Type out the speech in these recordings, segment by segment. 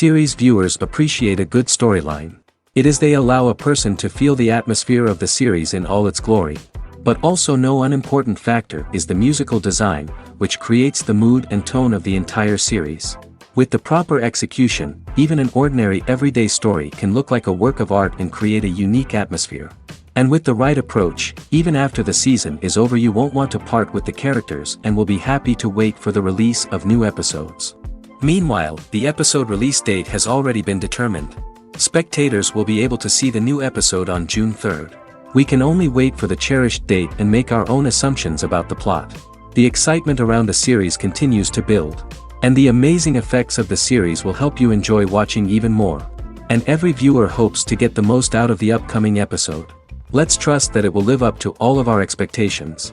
Series viewers appreciate a good storyline. It is they allow a person to feel the atmosphere of the series in all its glory. But also no unimportant factor is the musical design, which creates the mood and tone of the entire series. With the proper execution, even an ordinary everyday story can look like a work of art and create a unique atmosphere. And with the right approach, even after the season is over you won't want to part with the characters and will be happy to wait for the release of new episodes. Meanwhile, the episode release date has already been determined. Spectators will be able to see the new episode on June 3rd. We can only wait for the cherished date and make our own assumptions about the plot. The excitement around the series continues to build. And the amazing effects of the series will help you enjoy watching even more. And every viewer hopes to get the most out of the upcoming episode. Let's trust that it will live up to all of our expectations.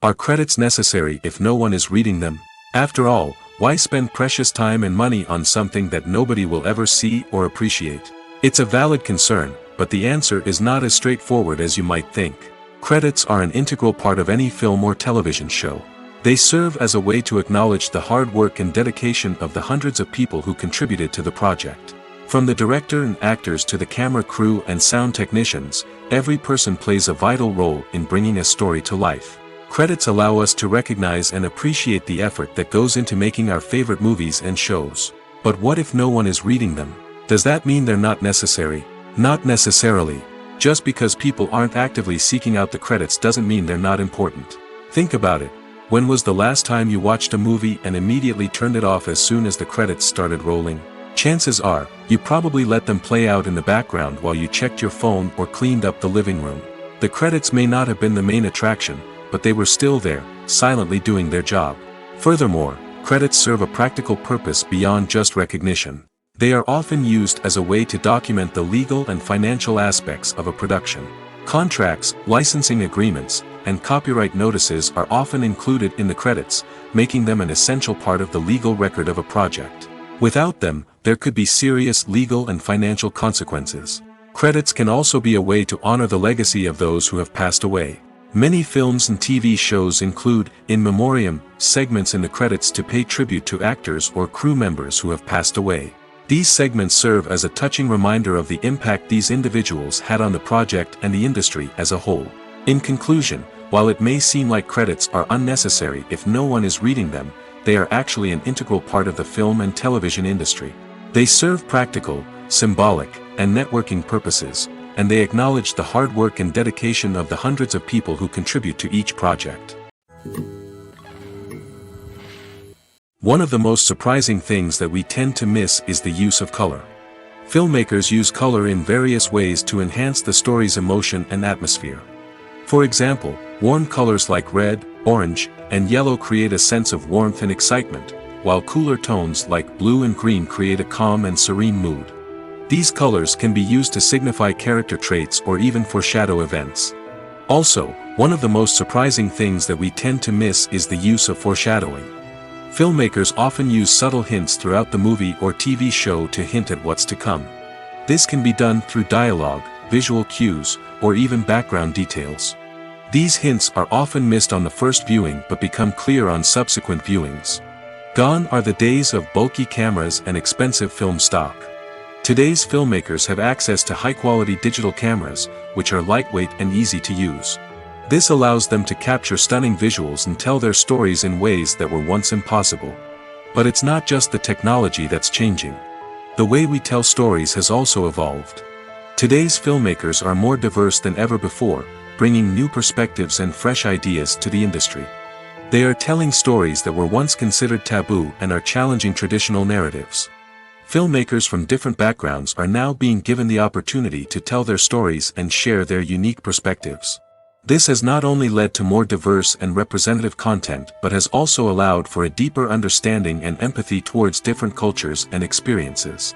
Are credits necessary if no one is reading them? After all, why spend precious time and money on something that nobody will ever see or appreciate? It's a valid concern, but the answer is not as straightforward as you might think. Credits are an integral part of any film or television show. They serve as a way to acknowledge the hard work and dedication of the hundreds of people who contributed to the project. From the director and actors to the camera crew and sound technicians, every person plays a vital role in bringing a story to life. Credits allow us to recognize and appreciate the effort that goes into making our favorite movies and shows. But what if no one is reading them? Does that mean they're not necessary? Not necessarily. Just because people aren't actively seeking out the credits doesn't mean they're not important. Think about it. When was the last time you watched a movie and immediately turned it off as soon as the credits started rolling? Chances are, you probably let them play out in the background while you checked your phone or cleaned up the living room. The credits may not have been the main attraction, but they were still there, silently doing their job. Furthermore, credits serve a practical purpose beyond just recognition. They are often used as a way to document the legal and financial aspects of a production. Contracts, licensing agreements, and copyright notices are often included in the credits, making them an essential part of the legal record of a project. Without them, there could be serious legal and financial consequences. Credits can also be a way to honor the legacy of those who have passed away. Many films and TV shows include, in memoriam, segments in the credits to pay tribute to actors or crew members who have passed away. These segments serve as a touching reminder of the impact these individuals had on the project and the industry as a whole. In conclusion, while it may seem like credits are unnecessary if no one is reading them, they are actually an integral part of the film and television industry. They serve practical, symbolic, and networking purposes, and they acknowledge the hard work and dedication of the hundreds of people who contribute to each project. One of the most surprising things that we tend to miss is the use of color. Filmmakers use color in various ways to enhance the story's emotion and atmosphere. For example, warm colors like red, orange, and yellow create a sense of warmth and excitement, while cooler tones like blue and green create a calm and serene mood. These colors can be used to signify character traits or even foreshadow events. Also, one of the most surprising things that we tend to miss is the use of foreshadowing. Filmmakers often use subtle hints throughout the movie or TV show to hint at what's to come. This can be done through dialogue, visual cues, or even background details. These hints are often missed on the first viewing but become clear on subsequent viewings. Gone are the days of bulky cameras and expensive film stock. Today's filmmakers have access to high-quality digital cameras, which are lightweight and easy to use. This allows them to capture stunning visuals and tell their stories in ways that were once impossible. But it's not just the technology that's changing. The way we tell stories has also evolved. Today's filmmakers are more diverse than ever before, bringing new perspectives and fresh ideas to the industry. They are telling stories that were once considered taboo and are challenging traditional narratives. Filmmakers from different backgrounds are now being given the opportunity to tell their stories and share their unique perspectives. This has not only led to more diverse and representative content but has also allowed for a deeper understanding and empathy towards different cultures and experiences.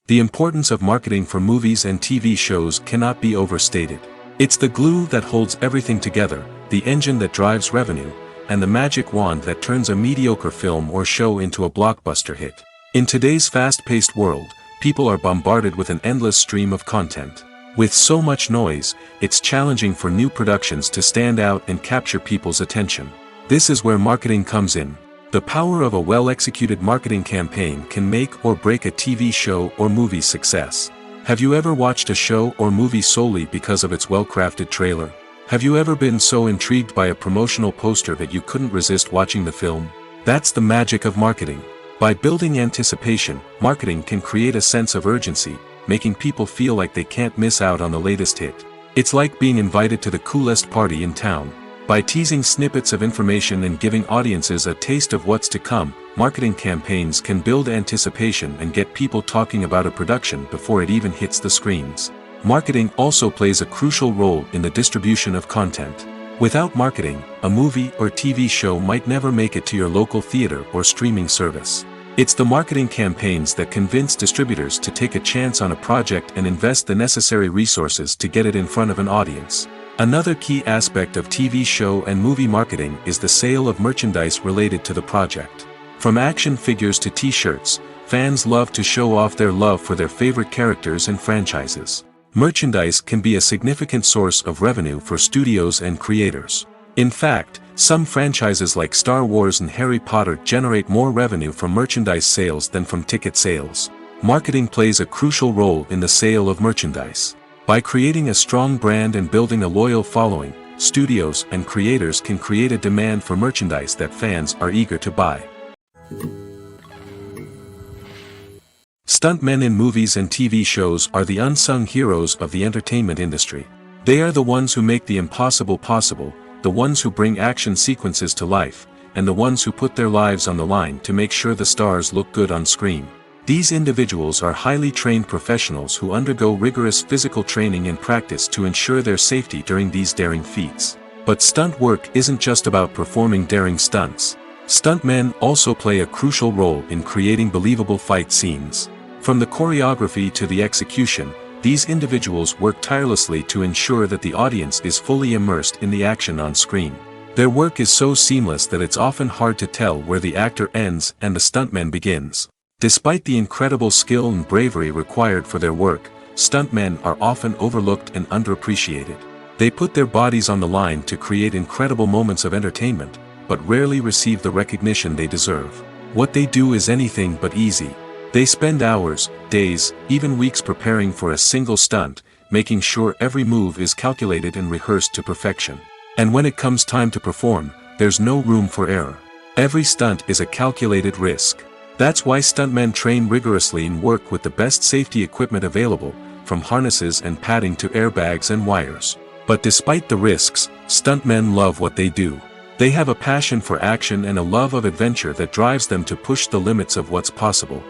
The importance of marketing for movies and TV shows cannot be overstated. It's the glue that holds everything together, the engine that drives revenue, and the magic wand that turns a mediocre film or show into a blockbuster hit. In today's fast-paced world, people are bombarded with an endless stream of content. With so much noise, it's challenging for new productions to stand out and capture people's attention. This is where marketing comes in. The power of a well-executed marketing campaign can make or break a TV show or movie's success. Have you ever watched a show or movie solely because of its well-crafted trailer? Have you ever been so intrigued by a promotional poster that you couldn't resist watching the film? That's the magic of marketing. By building anticipation, marketing can create a sense of urgency, making people feel like they can't miss out on the latest hit. It's like being invited to the coolest party in town. By teasing snippets of information and giving audiences a taste of what's to come, marketing campaigns can build anticipation and get people talking about a production before it even hits the screens. Marketing also plays a crucial role in the distribution of content. Without marketing, a movie or TV show might never make it to your local theater or streaming service. It's the marketing campaigns that convince distributors to take a chance on a project and invest the necessary resources to get it in front of an audience. Another key aspect of TV show and movie marketing is the sale of merchandise related to the project. From action figures to t-shirts, fans love to show off their love for their favorite characters and franchises. Merchandise can be a significant source of revenue for studios and creators. In fact, some franchises like Star Wars and Harry Potter generate more revenue from merchandise sales than from ticket sales. Marketing plays a crucial role in the sale of merchandise. By creating a strong brand and building a loyal following, studios and creators can create a demand for merchandise that fans are eager to buy. Stuntmen in movies and TV shows are the unsung heroes of the entertainment industry. They are the ones who make the impossible possible, the ones who bring action sequences to life, and the ones who put their lives on the line to make sure the stars look good on screen. These individuals are highly trained professionals who undergo rigorous physical training and practice to ensure their safety during these daring feats. But stunt work isn't just about performing daring stunts. Stuntmen also play a crucial role in creating believable fight scenes. From the choreography to the execution, these individuals work tirelessly to ensure that the audience is fully immersed in the action on screen. Their work is so seamless that it's often hard to tell where the actor ends and the stuntman begins. Despite the incredible skill and bravery required for their work, stuntmen are often overlooked and underappreciated. They put their bodies on the line to create incredible moments of entertainment, but rarely receive the recognition they deserve. What they do is anything but easy. They spend hours, days, even weeks preparing for a single stunt, making sure every move is calculated and rehearsed to perfection. And when it comes time to perform, there's no room for error. Every stunt is a calculated risk. That's why stuntmen train rigorously and work with the best safety equipment available, from harnesses and padding to airbags and wires. But despite the risks, stuntmen love what they do. They have a passion for action and a love of adventure that drives them to push the limits of what's possible.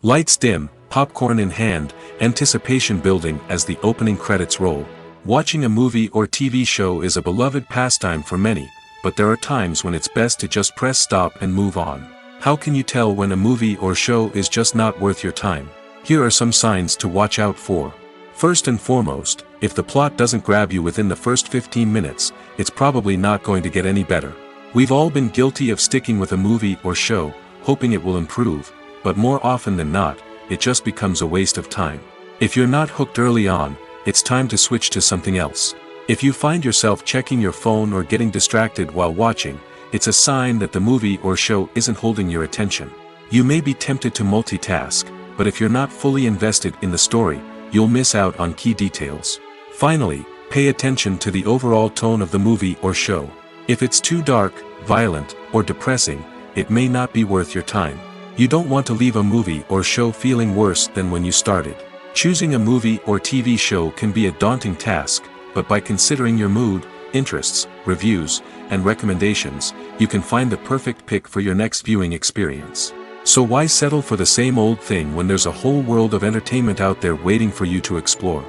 Lights dim, popcorn in hand, anticipation building as the opening credits roll. Watching a movie or TV show is a beloved pastime for many, but there are times when it's best to just press stop and move on. How can you tell when a movie or show is just not worth your time? Here are some signs to watch out for. First and foremost, if the plot doesn't grab you within the first 15 minutes, it's probably not going to get any better. We've all been guilty of sticking with a movie or show, hoping it will improve, but more often than not, it just becomes a waste of time. If you're not hooked early on, it's time to switch to something else. If you find yourself checking your phone or getting distracted while watching, it's a sign that the movie or show isn't holding your attention. You may be tempted to multitask, but if you're not fully invested in the story, you'll miss out on key details. Finally, pay attention to the overall tone of the movie or show. If it's too dark, violent, or depressing, it may not be worth your time. You don't want to leave a movie or show feeling worse than when you started. Choosing a movie or TV show can be a daunting task, but by considering your mood, interests, reviews, and recommendations, you can find the perfect pick for your next viewing experience. So why settle for the same old thing when there's a whole world of entertainment out there waiting for you to explore?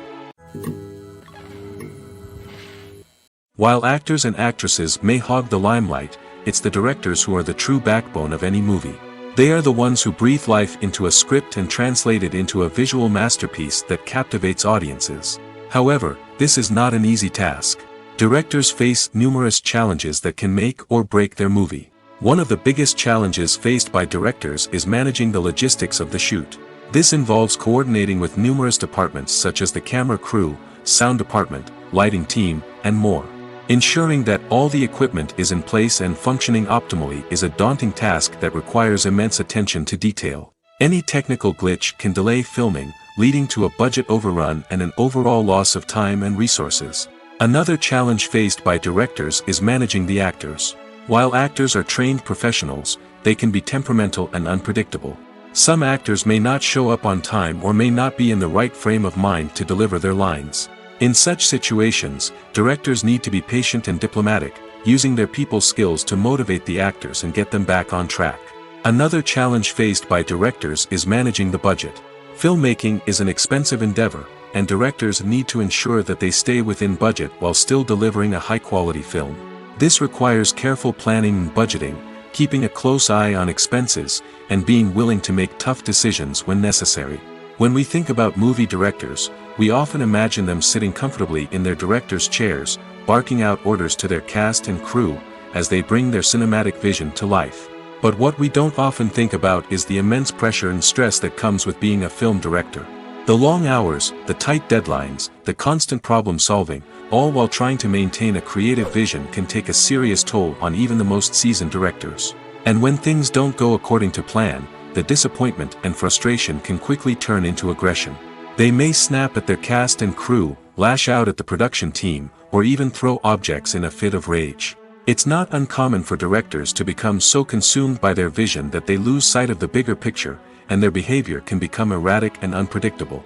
While actors and actresses may hog the limelight, it's the directors who are the true backbone of any movie. They are the ones who breathe life into a script and translate it into a visual masterpiece that captivates audiences. However, this is not an easy task. Directors face numerous challenges that can make or break their movie. One of the biggest challenges faced by directors is managing the logistics of the shoot. This involves coordinating with numerous departments such as the camera crew, sound department, lighting team, and more. Ensuring that all the equipment is in place and functioning optimally is a daunting task that requires immense attention to detail. Any technical glitch can delay filming, leading to a budget overrun and an overall loss of time and resources. Another challenge faced by directors is managing the actors. While actors are trained professionals, they can be temperamental and unpredictable. Some actors may not show up on time or may not be in the right frame of mind to deliver their lines. In such situations, directors need to be patient and diplomatic, using their people skills to motivate the actors and get them back on track. Another challenge faced by directors is managing the budget. Filmmaking is an expensive endeavor, and directors need to ensure that they stay within budget while still delivering a high-quality film. This requires careful planning and budgeting, keeping a close eye on expenses, and being willing to make tough decisions when necessary. When we think about movie directors, we often imagine them sitting comfortably in their director's chairs, barking out orders to their cast and crew, as they bring their cinematic vision to life. But what we don't often think about is the immense pressure and stress that comes with being a film director. The long hours, the tight deadlines, the constant problem solving, all while trying to maintain a creative vision can take a serious toll on even the most seasoned directors. And when things don't go according to plan, the disappointment and frustration can quickly turn into aggression. They may snap at their cast and crew, lash out at the production team, or even throw objects in a fit of rage. It's not uncommon for directors to become so consumed by their vision that they lose sight of the bigger picture, and their behavior can become erratic and unpredictable.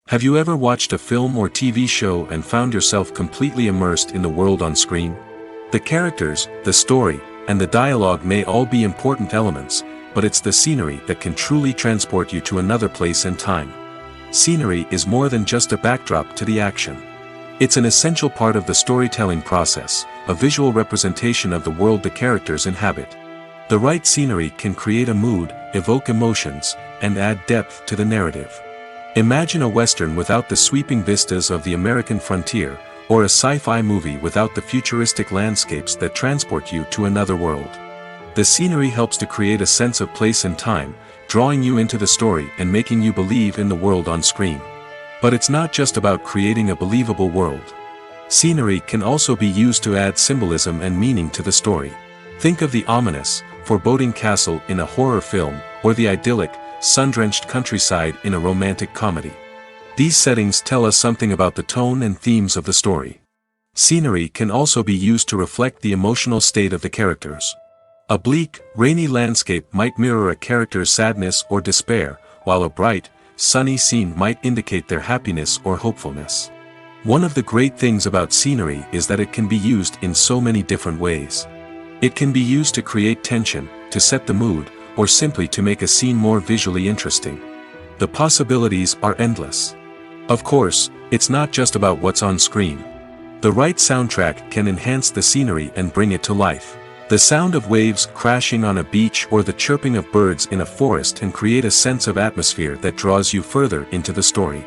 Have you ever watched a film or TV show and found yourself completely immersed in the world on screen? The characters, the story, and the dialogue may all be important elements, but it's the scenery that can truly transport you to another place and time. Scenery is more than just a backdrop to the action. It's an essential part of the storytelling process, a visual representation of the world the characters inhabit. The right scenery can create a mood, evoke emotions, and add depth to the narrative. Imagine a Western without the sweeping vistas of the American frontier, or a sci-fi movie without the futuristic landscapes that transport you to another world. The scenery helps to create a sense of place and time, drawing you into the story and making you believe in the world on screen. But it's not just about creating a believable world. Scenery can also be used to add symbolism and meaning to the story. Think of the ominous, foreboding castle in a horror film, or the idyllic, sun-drenched countryside in a romantic comedy. These settings tell us something about the tone and themes of the story. Scenery can also be used to reflect the emotional state of the characters. A bleak, rainy landscape might mirror a character's sadness or despair, while a bright, sunny scene might indicate their happiness or hopefulness. One of the great things about scenery is that it can be used in so many different ways. It can be used to create tension, to set the mood, or simply to make a scene more visually interesting. The possibilities are endless. Of course, it's not just about what's on screen. The right soundtrack can enhance the scenery and bring it to life. The sound of waves crashing on a beach or the chirping of birds in a forest can create a sense of atmosphere that draws you further into the story.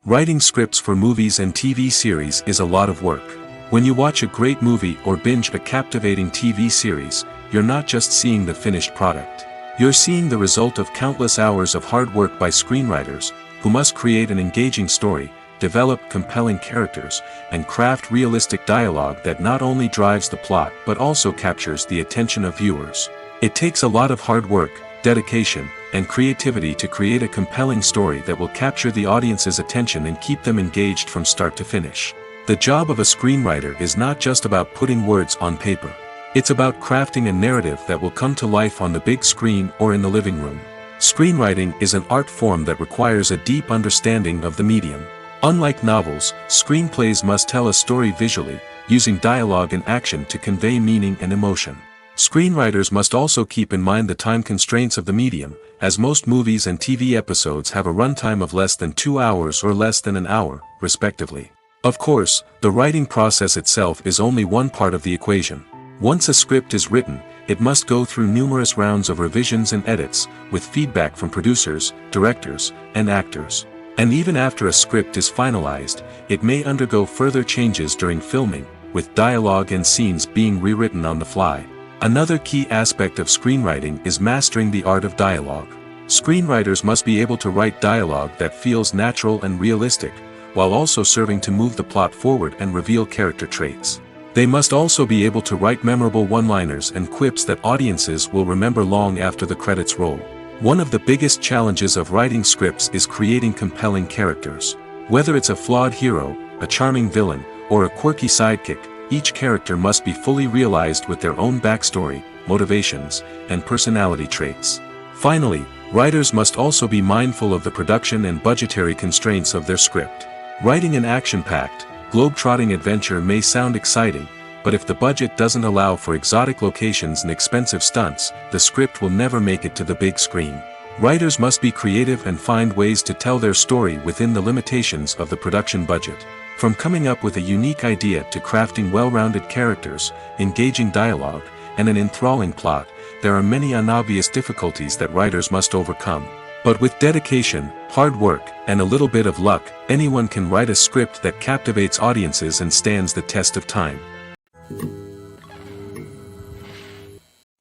Writing scripts for movies and TV series is a lot of work. When you watch a great movie or binge a captivating TV series, you're not just seeing the finished product. You're seeing the result of countless hours of hard work by screenwriters, who must create an engaging story, develop compelling characters, and craft realistic dialogue that not only drives the plot but also captures the attention of viewers. It takes a lot of hard work, dedication, and creativity to create a compelling story that will capture the audience's attention and keep them engaged from start to finish. The job of a screenwriter is not just about putting words on paper. It's about crafting a narrative that will come to life on the big screen or in the living room. Screenwriting is an art form that requires a deep understanding of the medium. Unlike novels, screenplays must tell a story visually, using dialogue and action to convey meaning and emotion. Screenwriters must also keep in mind the time constraints of the medium, as most movies and TV episodes have a runtime of less than 2 hours or less than an hour, respectively. Of course, the writing process itself is only one part of the equation. Once a script is written, it must go through numerous rounds of revisions and edits, with feedback from producers, directors, and actors. And even after a script is finalized, it may undergo further changes during filming, with dialogue and scenes being rewritten on the fly. Another key aspect of screenwriting is mastering the art of dialogue. Screenwriters must be able to write dialogue that feels natural and realistic, while also serving to move the plot forward and reveal character traits. They must also be able to write memorable one-liners and quips that audiences will remember long after the credits roll. One of the biggest challenges of writing scripts is creating compelling characters. Whether it's a flawed hero, a charming villain, or a quirky sidekick, each character must be fully realized with their own backstory, motivations, and personality traits. Finally, writers must also be mindful of the production and budgetary constraints of their script. Writing an action-packed, globe-trotting adventure may sound exciting, but if the budget doesn't allow for exotic locations and expensive stunts, the script will never make it to the big screen. Writers must be creative and find ways to tell their story within the limitations of the production budget. From coming up with a unique idea to crafting well-rounded characters, engaging dialogue, and an enthralling plot, there are many unobvious difficulties that writers must overcome. But with dedication, hard work, and a little bit of luck, anyone can write a script that captivates audiences and stands the test of time.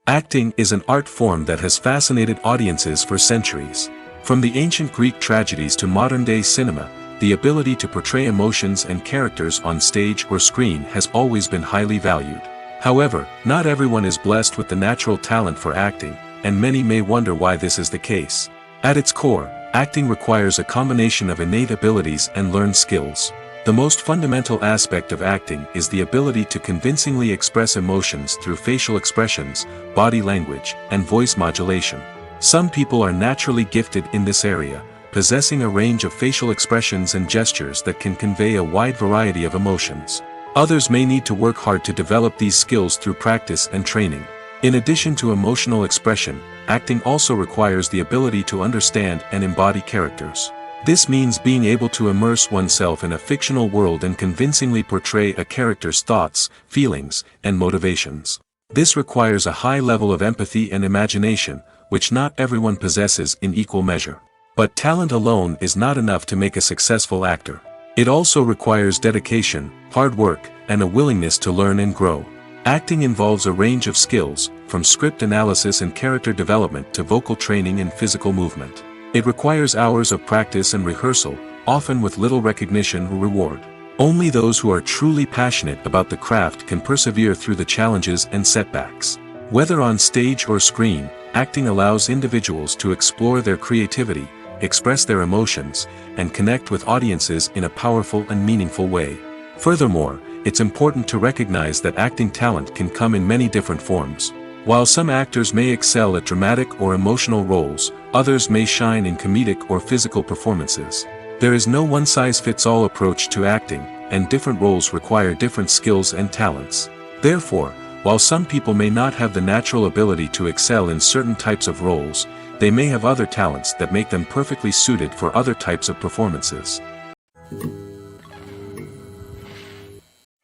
Acting is an art form that has fascinated audiences for centuries. From the ancient Greek tragedies to modern-day cinema, the ability to portray emotions and characters on stage or screen has always been highly valued. However, not everyone is blessed with the natural talent for acting, and many may wonder why this is the case. At its core, acting requires a combination of innate abilities and learned skills. The most fundamental aspect of acting is the ability to convincingly express emotions through facial expressions, body language, and voice modulation. Some people are naturally gifted in this area, possessing a range of facial expressions and gestures that can convey a wide variety of emotions. Others may need to work hard to develop these skills through practice and training. In addition to emotional expression, acting also requires the ability to understand and embody characters. This means being able to immerse oneself in a fictional world and convincingly portray a character's thoughts, feelings, and motivations. This requires a high level of empathy and imagination, which not everyone possesses in equal measure. But talent alone is not enough to make a successful actor. It also requires dedication, hard work, and a willingness to learn and grow. Acting involves a range of skills, from script analysis and character development to vocal training and physical movement. It requires hours of practice and rehearsal, often with little recognition or reward. Only those who are truly passionate about the craft can persevere through the challenges and setbacks. Whether on stage or screen, acting allows individuals to explore their creativity, express their emotions, and connect with audiences in a powerful and meaningful way. Furthermore, it's important to recognize that acting talent can come in many different forms. While some actors may excel at dramatic or emotional roles, others may shine in comedic or physical performances. There is no one-size-fits-all approach to acting, and different roles require different skills and talents. Therefore, while some people may not have the natural ability to excel in certain types of roles, they may have other talents that make them perfectly suited for other types of performances.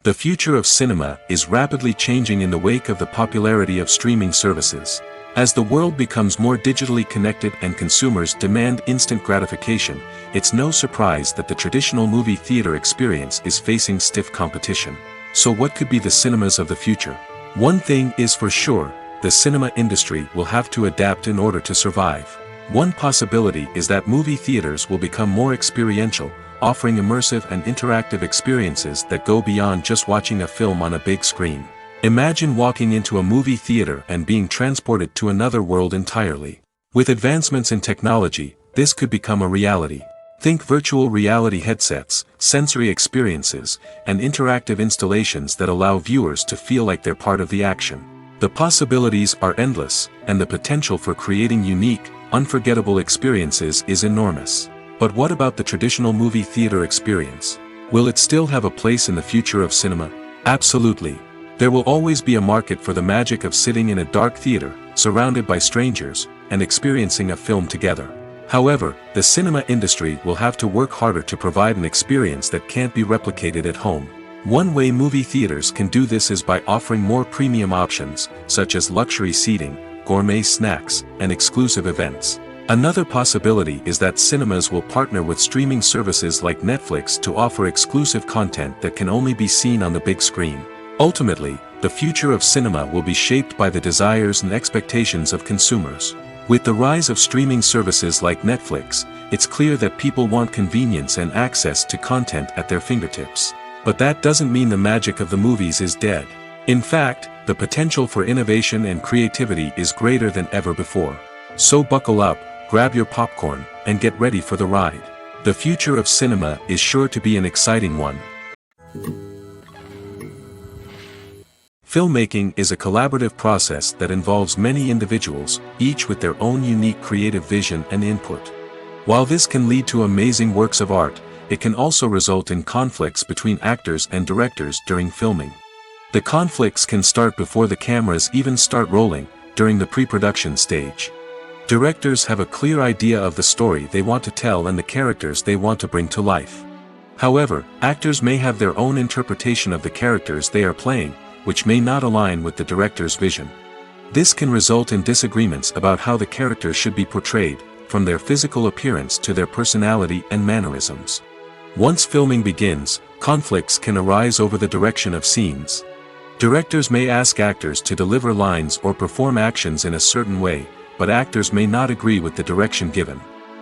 The future of cinema is rapidly changing in the wake of the popularity of streaming services. As the world becomes more digitally connected and consumers demand instant gratification, it's no surprise that the traditional movie theater experience is facing stiff competition. So what could be the cinemas of the future? One thing is for sure, the cinema industry will have to adapt in order to survive. One possibility is that movie theaters will become more experiential, offering immersive and interactive experiences that go beyond just watching a film on a big screen. Imagine walking into a movie theater and being transported to another world entirely. With advancements in technology, this could become a reality. Think virtual reality headsets, sensory experiences, and interactive installations that allow viewers to feel like they're part of the action. The possibilities are endless, and the potential for creating unique, unforgettable experiences is enormous. But what about the traditional movie theater experience? Will it still have a place in the future of cinema? Absolutely. There will always be a market for the magic of sitting in a dark theater, surrounded by strangers, and experiencing a film together. However, the cinema industry will have to work harder to provide an experience that can't be replicated at home. One way movie theaters can do this is by offering more premium options, such as luxury seating, gourmet snacks, and exclusive events. Another possibility is that cinemas will partner with streaming services like Netflix to offer exclusive content that can only be seen on the big screen. Ultimately, the future of cinema will be shaped by the desires and expectations of consumers. With the rise of streaming services like Netflix, it's clear that people want convenience and access to content at their fingertips. But that doesn't mean the magic of the movies is dead. In fact, the potential for innovation and creativity is greater than ever before. So buckle up, grab your popcorn, and get ready for the ride. The future of cinema is sure to be an exciting one. Filmmaking is a collaborative process that involves many individuals, each with their own unique creative vision and input. While this can lead to amazing works of art, it can also result in conflicts between actors and directors during filming. The conflicts can start before the cameras even start rolling, during the pre-production stage. Directors have a clear idea of the story they want to tell and the characters they want to bring to life. However, actors may have their own interpretation of the characters they are playing, which may not align with the director's vision. This can result in disagreements about how the characters should be portrayed, from their physical appearance to their personality and mannerisms. Once filming begins, conflicts can arise over the direction of scenes. Directors may ask actors to deliver lines or perform actions in a certain way, but actors may not agree with the direction given.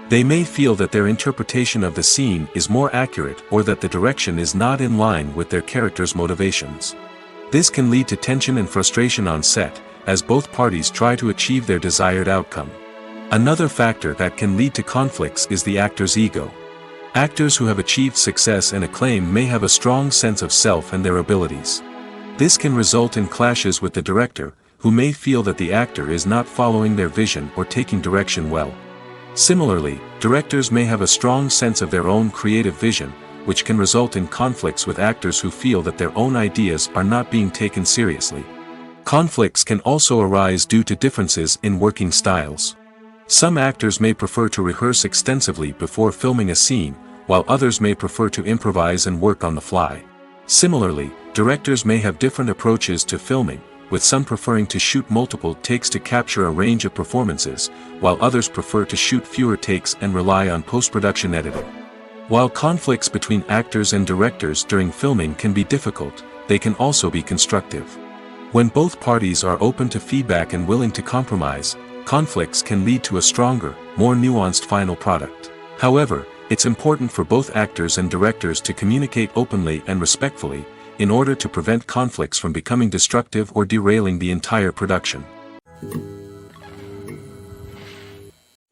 They may feel that their interpretation of the scene is more accurate or that the direction is not in line with their character's motivations. This can lead to tension and frustration on set, as both parties try to achieve their desired outcome. Another factor that can lead to conflicts is the actor's ego. Actors who have achieved success and acclaim may have a strong sense of self and their abilities. This can result in clashes with the director, who may feel that the actor is not following their vision or taking direction well. Similarly, directors may have a strong sense of their own creative vision, which can result in conflicts with actors who feel that their own ideas are not being taken seriously. Conflicts can also arise due to differences in working styles. Some actors may prefer to rehearse extensively before filming a scene, while others may prefer to improvise and work on the fly. Similarly, directors may have different approaches to filming, with some preferring to shoot multiple takes to capture a range of performances, while others prefer to shoot fewer takes and rely on post-production editing. While conflicts between actors and directors during filming can be difficult, they can also be constructive. When both parties are open to feedback and willing to compromise, conflicts can lead to a stronger, more nuanced final product. However, it's important for both actors and directors to communicate openly and respectfully, in order to prevent conflicts from becoming destructive or derailing the entire production.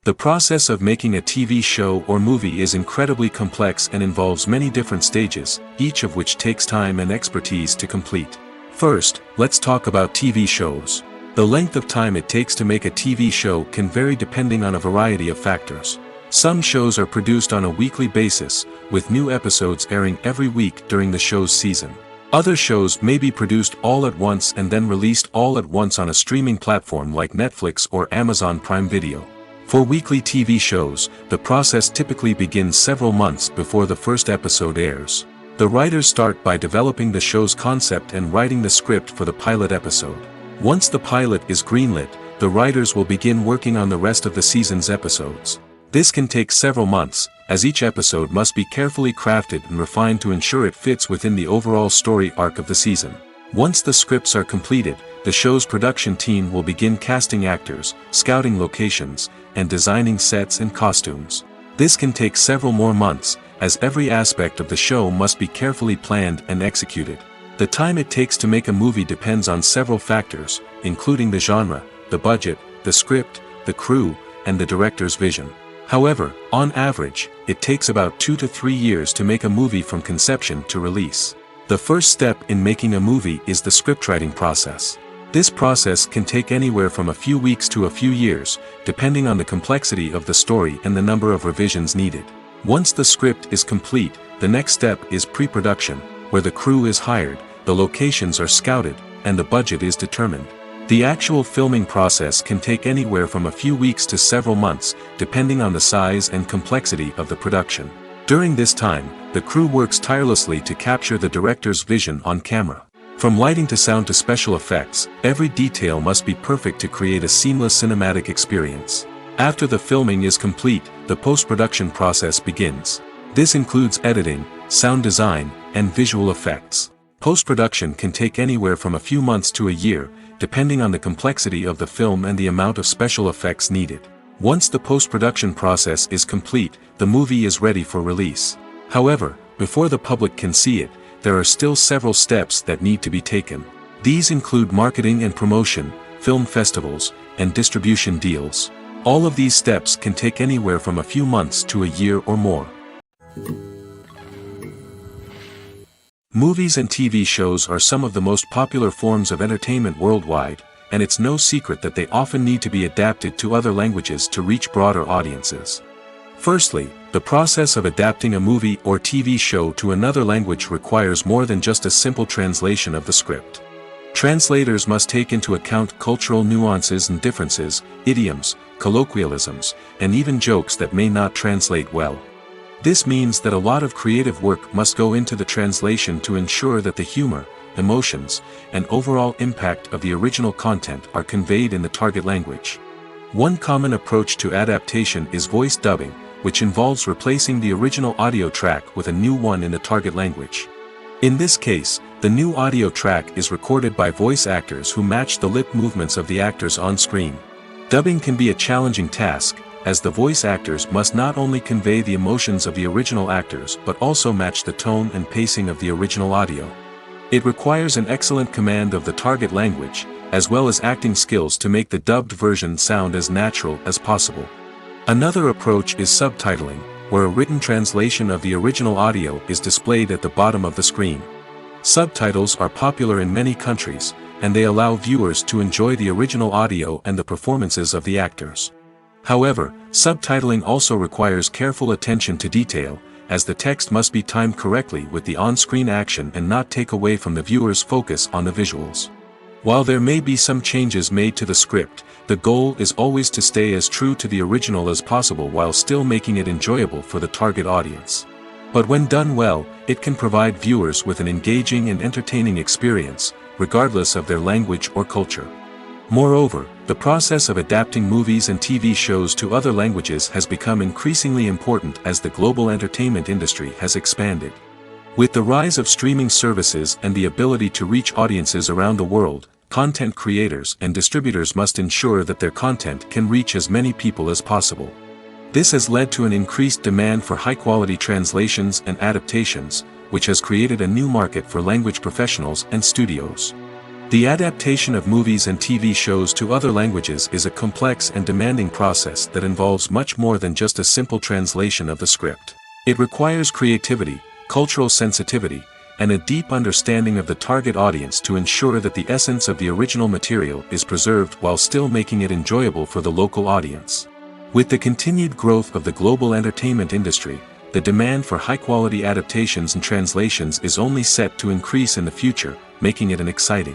The process of making a TV show or movie is incredibly complex and involves many different stages, each of which takes time and expertise to complete. First, let's talk about TV shows. The length of time it takes to make a TV show can vary depending on a variety of factors. Some shows are produced on a weekly basis, with new episodes airing every week during the show's season. Other shows may be produced all at once and then released all at once on a streaming platform like Netflix or Amazon Prime Video. For weekly TV shows, the process typically begins several months before the first episode airs. The writers start by developing the show's concept and writing the script for the pilot episode. Once the pilot is greenlit, the writers will begin working on the rest of the season's episodes. This can take several months, as each episode must be carefully crafted and refined to ensure it fits within the overall story arc of the season. Once the scripts are completed, the show's production team will begin casting actors, scouting locations, and designing sets and costumes. This can take several more months, as every aspect of the show must be carefully planned and executed. The time it takes to make a movie depends on several factors, including the genre, the budget, the script, the crew, and the director's vision. However, on average, it takes about 2 to 3 years to make a movie from conception to release. The first step in making a movie is the scriptwriting process. This process can take anywhere from a few weeks to a few years, depending on the complexity of the story and the number of revisions needed. Once the script is complete, the next step is pre-production, where the crew is hired, the locations are scouted, and the budget is determined. The actual filming process can take anywhere from a few weeks to several months, depending on the size and complexity of the production. During this time, the crew works tirelessly to capture the director's vision on camera. From lighting to sound to special effects, every detail must be perfect to create a seamless cinematic experience. After the filming is complete, the post-production process begins. This includes editing, sound design, and visual effects. Post-production can take anywhere from a few months to a year, depending on the complexity of the film and the amount of special effects needed. Once the post-production process is complete, the movie is ready for release. However, before the public can see it, there are still several steps that need to be taken. These include marketing and promotion, film festivals, and distribution deals. All of these steps can take anywhere from a few months to a year or more. Movies and TV shows are some of the most popular forms of entertainment worldwide, and it's no secret that they often need to be adapted to other languages to reach broader audiences. Firstly, the process of adapting a movie or TV show to another language requires more than just a simple translation of the script. Translators must take into account cultural nuances and differences, idioms, colloquialisms, and even jokes that may not translate well. This means that a lot of creative work must go into the translation to ensure that the humor, emotions, and overall impact of the original content are conveyed in the target language. One common approach to adaptation is voice dubbing, which involves replacing the original audio track with a new one in the target language. In this case, the new audio track is recorded by voice actors who match the lip movements of the actors on screen. Dubbing can be a challenging task, as the voice actors must not only convey the emotions of the original actors but also match the tone and pacing of the original audio. It requires an excellent command of the target language, as well as acting skills to make the dubbed version sound as natural as possible. Another approach is subtitling, where a written translation of the original audio is displayed at the bottom of the screen. Subtitles are popular in many countries, and they allow viewers to enjoy the original audio and the performances of the actors. However, subtitling also requires careful attention to detail, as the text must be timed correctly with the on-screen action and not take away from the viewer's focus on the visuals. While there may be some changes made to the script, the goal is always to stay as true to the original as possible while still making it enjoyable for the target audience. But when done well, it can provide viewers with an engaging and entertaining experience, regardless of their language or culture. Moreover, the process of adapting movies and TV shows to other languages has become increasingly important as the global entertainment industry has expanded. With the rise of streaming services and the ability to reach audiences around the world, content creators and distributors must ensure that their content can reach as many people as possible. This has led to an increased demand for high-quality translations and adaptations, which has created a new market for language professionals and studios. The adaptation of movies and TV shows to other languages is a complex and demanding process that involves much more than just a simple translation of the script. It requires creativity, cultural sensitivity, and a deep understanding of the target audience to ensure that the essence of the original material is preserved while still making it enjoyable for the local audience. With the continued growth of the global entertainment industry, the demand for high-quality adaptations and translations is only set to increase in the future, making it an exciting.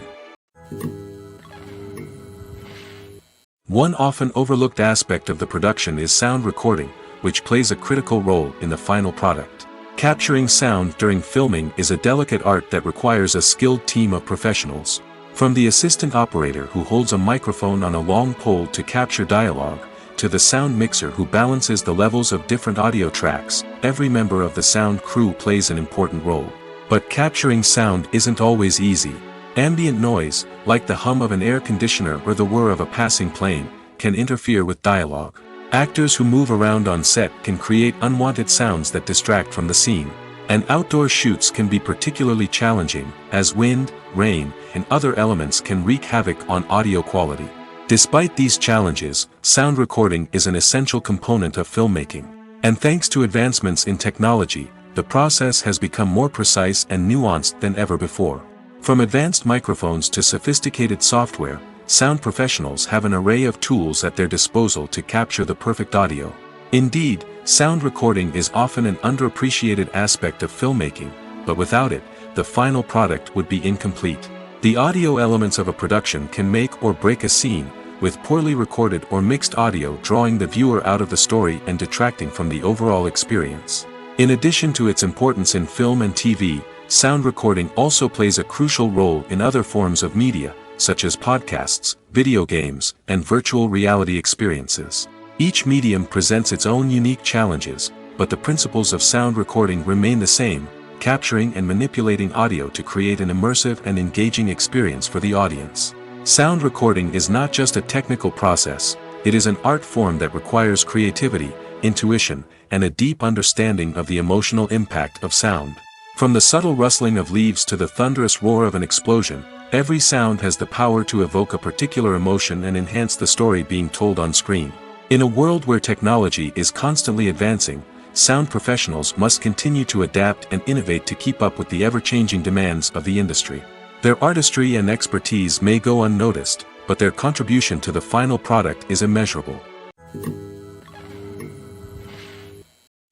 One often overlooked aspect of the production is sound recording, which plays a critical role in the final product. Capturing sound during filming is a delicate art that requires a skilled team of professionals. From the assistant operator who holds a microphone on a long pole to capture dialogue, to the sound mixer who balances the levels of different audio tracks, every member of the sound crew plays an important role. But capturing sound isn't always easy. Ambient noise, like the hum of an air conditioner or the whir of a passing plane, can interfere with dialogue. Actors who move around on set can create unwanted sounds that distract from the scene. And outdoor shoots can be particularly challenging, as wind, rain, and other elements can wreak havoc on audio quality. Despite these challenges, sound recording is an essential component of filmmaking. And thanks to advancements in technology, the process has become more precise and nuanced than ever before. From advanced microphones to sophisticated software, sound professionals have an array of tools at their disposal to capture the perfect audio. Indeed, sound recording is often an underappreciated aspect of filmmaking, but without it, the final product would be incomplete. The audio elements of a production can make or break a scene, with poorly recorded or mixed audio drawing the viewer out of the story and detracting from the overall experience. In addition to its importance in film and TV, sound recording also plays a crucial role in other forms of media, such as podcasts, video games, and virtual reality experiences. Each medium presents its own unique challenges, but the principles of sound recording remain the same, capturing and manipulating audio to create an immersive and engaging experience for the audience. Sound recording is not just a technical process, it is an art form that requires creativity, intuition, and a deep understanding of the emotional impact of sound. From the subtle rustling of leaves to the thunderous roar of an explosion, every sound has the power to evoke a particular emotion and enhance the story being told on screen. In a world where technology is constantly advancing, sound professionals must continue to adapt and innovate to keep up with the ever-changing demands of the industry. Their artistry and expertise may go unnoticed, but their contribution to the final product is immeasurable.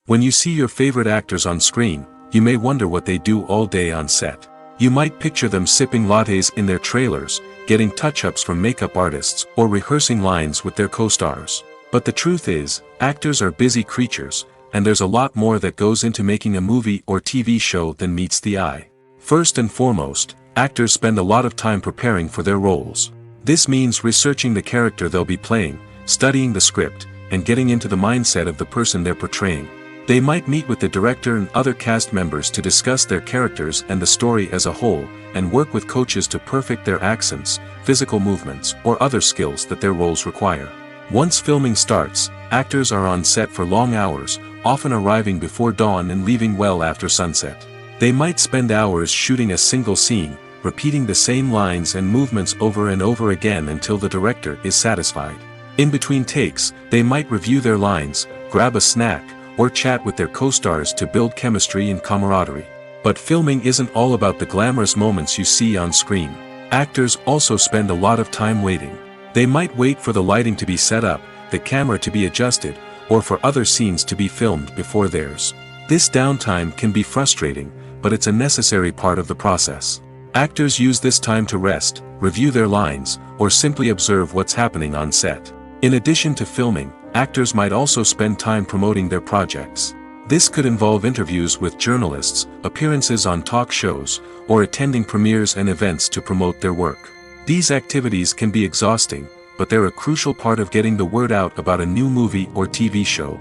When you see your favorite actors on screen, you may wonder what they do all day on set. You might picture them sipping lattes in their trailers, getting touch-ups from makeup artists, or rehearsing lines with their co-stars. But the truth is, actors are busy creatures, and there's a lot more that goes into making a movie or TV show than meets the eye. First and foremost, actors spend a lot of time preparing for their roles. This means researching the character they'll be playing, studying the script, and getting into the mindset of the person they're portraying. They might meet with the director and other cast members to discuss their characters and the story as a whole, and work with coaches to perfect their accents, physical movements, or other skills that their roles require. Once filming starts, actors are on set for long hours, often arriving before dawn and leaving well after sunset. They might spend hours shooting a single scene, repeating the same lines and movements over and over again until the director is satisfied. In between takes, they might review their lines, grab a snack, or chat with their co-stars to build chemistry and camaraderie. But filming isn't all about the glamorous moments you see on screen. Actors also spend a lot of time waiting. They might wait for the lighting to be set up, the camera to be adjusted, or for other scenes to be filmed before theirs. This downtime can be frustrating, but it's a necessary part of the process. Actors use this time to rest, review their lines, or simply observe what's happening on set. In addition to filming, actors might also spend time promoting their projects. This could involve interviews with journalists, appearances on talk shows, or attending premieres and events to promote their work. These activities can be exhausting, but they're a crucial part of getting the word out about a new movie or TV show.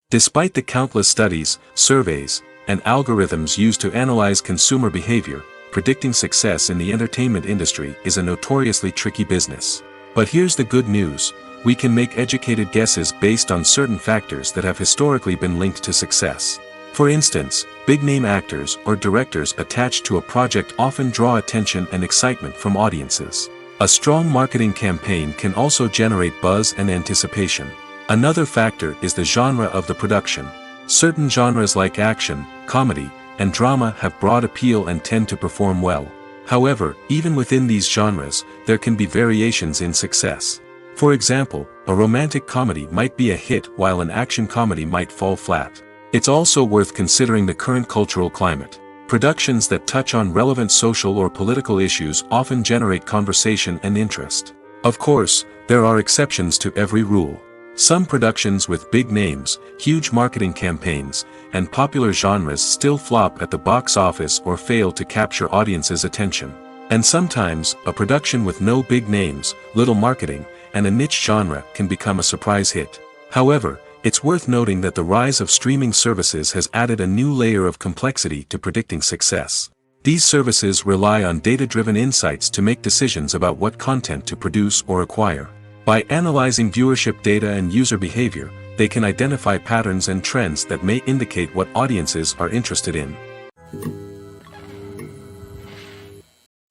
Despite the countless studies, surveys, and algorithms used to analyze consumer behavior, predicting success in the entertainment industry is a notoriously tricky business. But here's the good news: we can make educated guesses based on certain factors that have historically been linked to success. For instance, big-name actors or directors attached to a project often draw attention and excitement from audiences. A strong marketing campaign can also generate buzz and anticipation. Another factor is the genre of the production. Certain genres like action, comedy, and drama have broad appeal and tend to perform well. However, even within these genres, there can be variations in success. For example, a romantic comedy might be a hit while an action comedy might fall flat. It's also worth considering the current cultural climate. Productions that touch on relevant social or political issues often generate conversation and interest. Of course, there are exceptions to every rule. Some productions with big names, huge marketing campaigns, and popular genres still flop at the box office or fail to capture audiences' attention. And sometimes, a production with no big names, little marketing, and a niche genre can become a surprise hit. However, it's worth noting that the rise of streaming services has added a new layer of complexity to predicting success. These services rely on data-driven insights to make decisions about what content to produce or acquire. By analyzing viewership data and user behavior, they can identify patterns and trends that may indicate what audiences are interested in.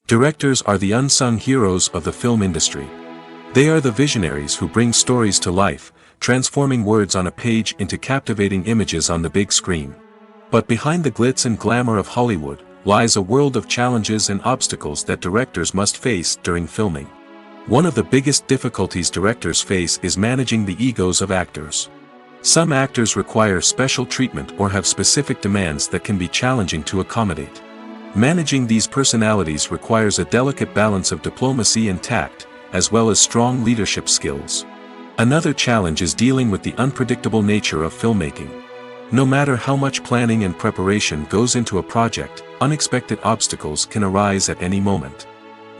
Directors are the unsung heroes of the film industry. They are the visionaries who bring stories to life, transforming words on a page into captivating images on the big screen. But behind the glitz and glamour of Hollywood lies a world of challenges and obstacles that directors must face during filming. One of the biggest difficulties directors face is managing the egos of actors. Some actors require special treatment or have specific demands that can be challenging to accommodate. Managing these personalities requires a delicate balance of diplomacy and tact, as well as strong leadership skills. Another challenge is dealing with the unpredictable nature of filmmaking. No matter how much planning and preparation goes into a project, unexpected obstacles can arise at any moment.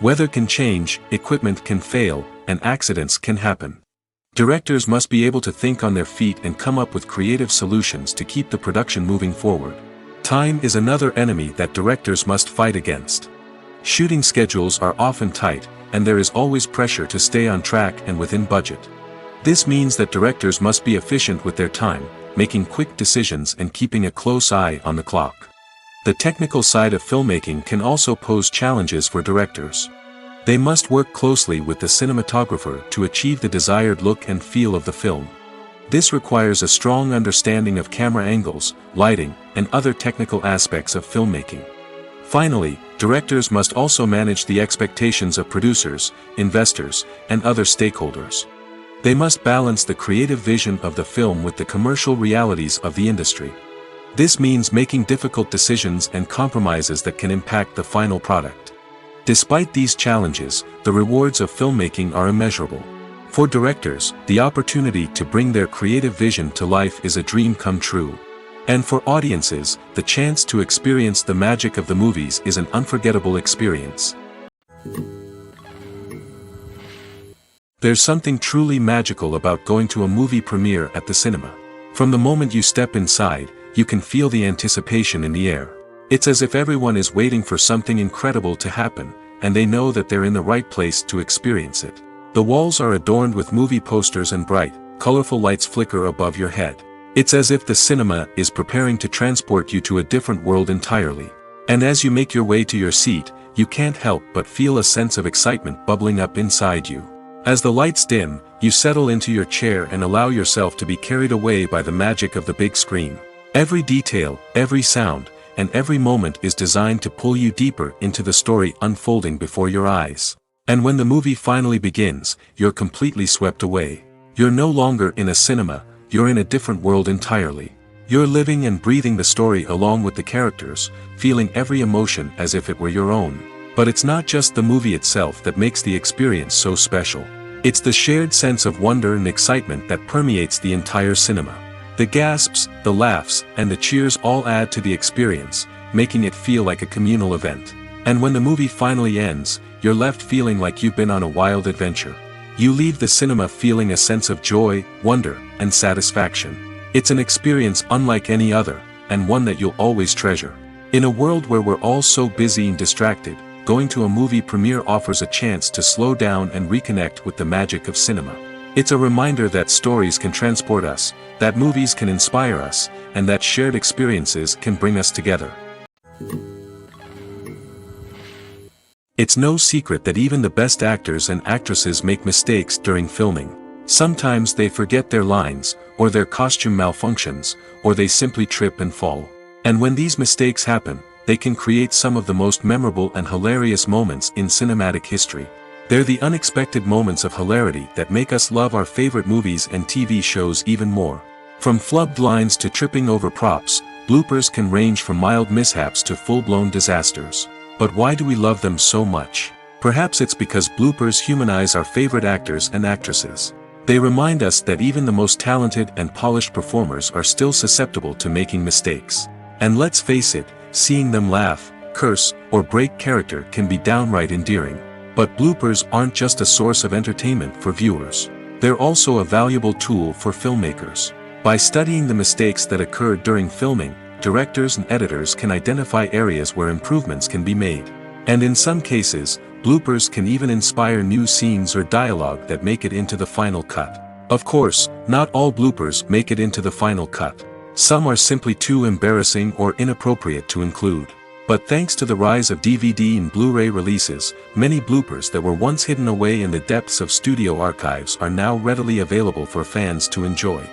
Weather can change, equipment can fail, and accidents can happen. Directors must be able to think on their feet and come up with creative solutions to keep the production moving forward. Time is another enemy that directors must fight against. Shooting schedules are often tight, and there is always pressure to stay on track and within budget. This means that directors must be efficient with their time, making quick decisions and keeping a close eye on the clock. The technical side of filmmaking can also pose challenges for directors. They must work closely with the cinematographer to achieve the desired look and feel of the film. This requires a strong understanding of camera angles, lighting, and other technical aspects of filmmaking. Finally, directors must also manage the expectations of producers, investors, and other stakeholders. They must balance the creative vision of the film with the commercial realities of the industry. This means making difficult decisions and compromises that can impact the final product. Despite these challenges, the rewards of filmmaking are immeasurable. For directors, the opportunity to bring their creative vision to life is a dream come true. And for audiences, the chance to experience the magic of the movies is an unforgettable experience. There's something truly magical about going to a movie premiere at the cinema. From the moment you step inside, you can feel the anticipation in the air. It's as if everyone is waiting for something incredible to happen, and they know that they're in the right place to experience it. The walls are adorned with movie posters and bright, colorful lights flicker above your head. It's as if the cinema is preparing to transport you to a different world entirely. And as you make your way to your seat, you can't help but feel a sense of excitement bubbling up inside you. As the lights dim, you settle into your chair and allow yourself to be carried away by the magic of the big screen. Every detail, every sound, and every moment is designed to pull you deeper into the story unfolding before your eyes. And when the movie finally begins, you're completely swept away. You're no longer in a cinema, you're in a different world entirely. You're living and breathing the story along with the characters, feeling every emotion as if it were your own. But it's not just the movie itself that makes the experience so special. It's the shared sense of wonder and excitement that permeates the entire cinema. The gasps, the laughs, and the cheers all add to the experience, making it feel like a communal event. And when the movie finally ends, you're left feeling like you've been on a wild adventure. You leave the cinema feeling a sense of joy, wonder, and satisfaction. It's an experience unlike any other, and one that you'll always treasure. In a world where we're all so busy and distracted, going to a movie premiere offers a chance to slow down and reconnect with the magic of cinema. It's a reminder that stories can transport us, that movies can inspire us, and that shared experiences can bring us together. It's no secret that even the best actors and actresses make mistakes during filming. Sometimes they forget their lines, or their costume malfunctions, or they simply trip and fall. And when these mistakes happen, they can create some of the most memorable and hilarious moments in cinematic history. They're the unexpected moments of hilarity that make us love our favorite movies and TV shows even more. From flubbed lines to tripping over props, bloopers can range from mild mishaps to full-blown disasters. But why do we love them so much? Perhaps it's because bloopers humanize our favorite actors and actresses. They remind us that even the most talented and polished performers are still susceptible to making mistakes. And let's face it, seeing them laugh, curse, or break character can be downright endearing. But bloopers aren't just a source of entertainment for viewers. They're also a valuable tool for filmmakers. By studying the mistakes that occurred during filming, directors and editors can identify areas where improvements can be made. And in some cases, bloopers can even inspire new scenes or dialogue that make it into the final cut. Of course, not all bloopers make it into the final cut. Some are simply too embarrassing or inappropriate to include. But thanks to the rise of DVD and Blu-ray releases, many bloopers that were once hidden away in the depths of studio archives are now readily available for fans to enjoy.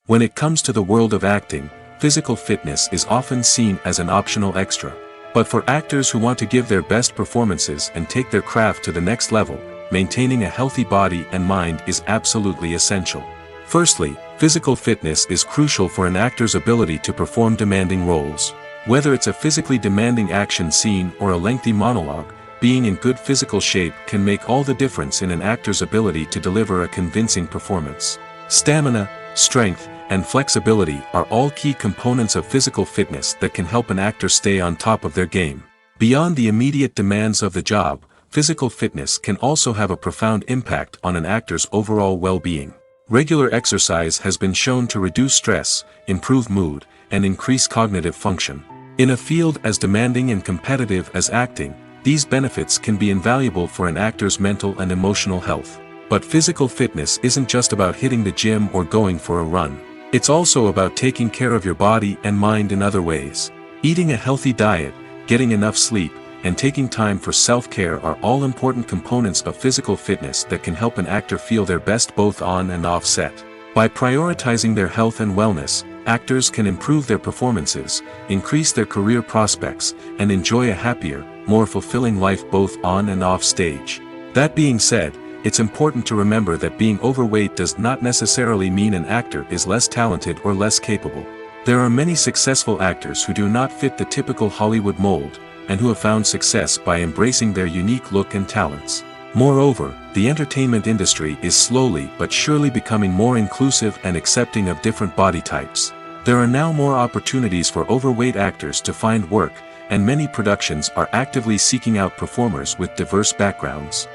When it comes to the world of acting, physical fitness is often seen as an optional extra. But for actors who want to give their best performances and take their craft to the next level, maintaining a healthy body and mind is absolutely essential. Firstly, physical fitness is crucial for an actor's ability to perform demanding roles. Whether it's a physically demanding action scene or a lengthy monologue, being in good physical shape can make all the difference in an actor's ability to deliver a convincing performance. Stamina, strength, and flexibility are all key components of physical fitness that can help an actor stay on top of their game. Beyond the immediate demands of the job, physical fitness can also have a profound impact on an actor's overall well-being. Regular exercise has been shown to reduce stress, improve mood, and increase cognitive function. In a field as demanding and competitive as acting, these benefits can be invaluable for an actor's mental and emotional health. But physical fitness isn't just about hitting the gym or going for a run. It's also about taking care of your body and mind in other ways. Eating a healthy diet, getting enough sleep, and taking time for self-care are all important components of physical fitness that can help an actor feel their best both on and off set. By prioritizing their health and wellness, actors can improve their performances, increase their career prospects, and enjoy a happier, more fulfilling life both on and off stage. That being said, it's important to remember that being overweight does not necessarily mean an actor is less talented or less capable. There are many successful actors who do not fit the typical Hollywood mold, and who have found success by embracing their unique look and talents. Moreover, the entertainment industry is slowly but surely becoming more inclusive and accepting of different body types. There are now more opportunities for overweight actors to find work, and many productions are actively seeking out performers with diverse backgrounds.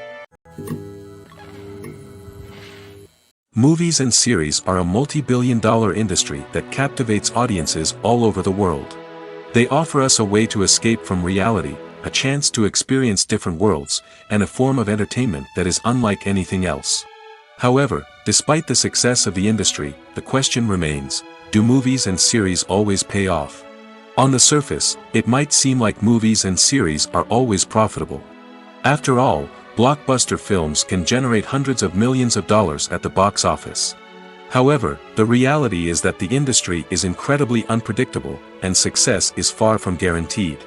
Movies and series are a multi-billion-dollar industry that captivates audiences all over the world. They offer us a way to escape from reality, a chance to experience different worlds, and a form of entertainment that is unlike anything else. However, despite the success of the industry, the question remains, do movies and series always pay off? On the surface, it might seem like movies and series are always profitable. After all, blockbuster films can generate hundreds of millions of dollars at the box office. However, the reality is that the industry is incredibly unpredictable, and success is far from guaranteed.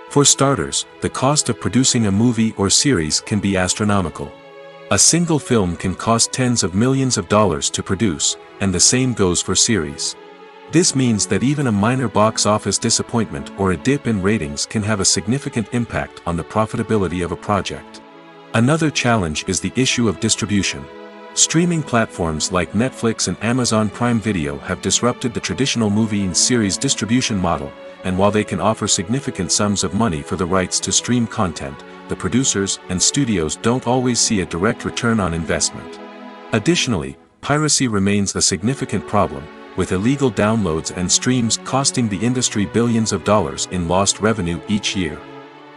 For starters, the cost of producing a movie or series can be astronomical. A single film can cost tens of millions of dollars to produce, and the same goes for series. This means that even a minor box office disappointment or a dip in ratings can have a significant impact on the profitability of a project. Another challenge is the issue of distribution. Streaming platforms like Netflix and Amazon Prime Video have disrupted the traditional movie and series distribution model, and while they can offer significant sums of money for the rights to stream content, the producers and studios don't always see a direct return on investment. Additionally, piracy remains a significant problem, with illegal downloads and streams costing the industry billions of dollars in lost revenue each year.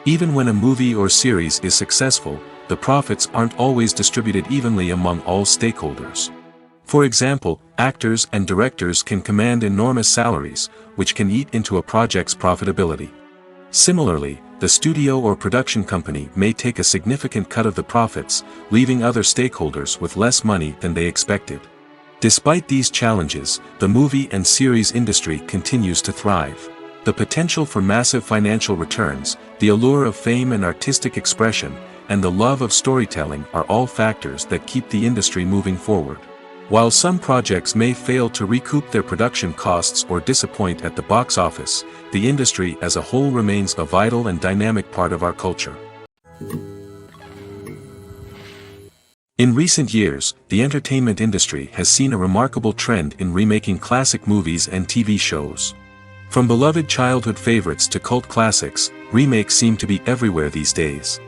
Even when a movie or series is successful, the profits aren't always distributed evenly among all stakeholders. For example, actors and directors can command enormous salaries, which can eat into a project's profitability. Similarly, the studio or production company may take a significant cut of the profits, leaving other stakeholders with less money than they expected. Despite these challenges, the movie and series industry continues to thrive. The potential for massive financial returns, the allure of fame and artistic expression, and the love of storytelling are all factors that keep the industry moving forward. While some projects may fail to recoup their production costs or disappoint at the box office, the industry as a whole remains a vital and dynamic part of our culture. In recent years, the entertainment industry has seen a remarkable trend in remaking classic movies and TV shows. From beloved childhood favorites to cult classics, remakes seem to be everywhere these days.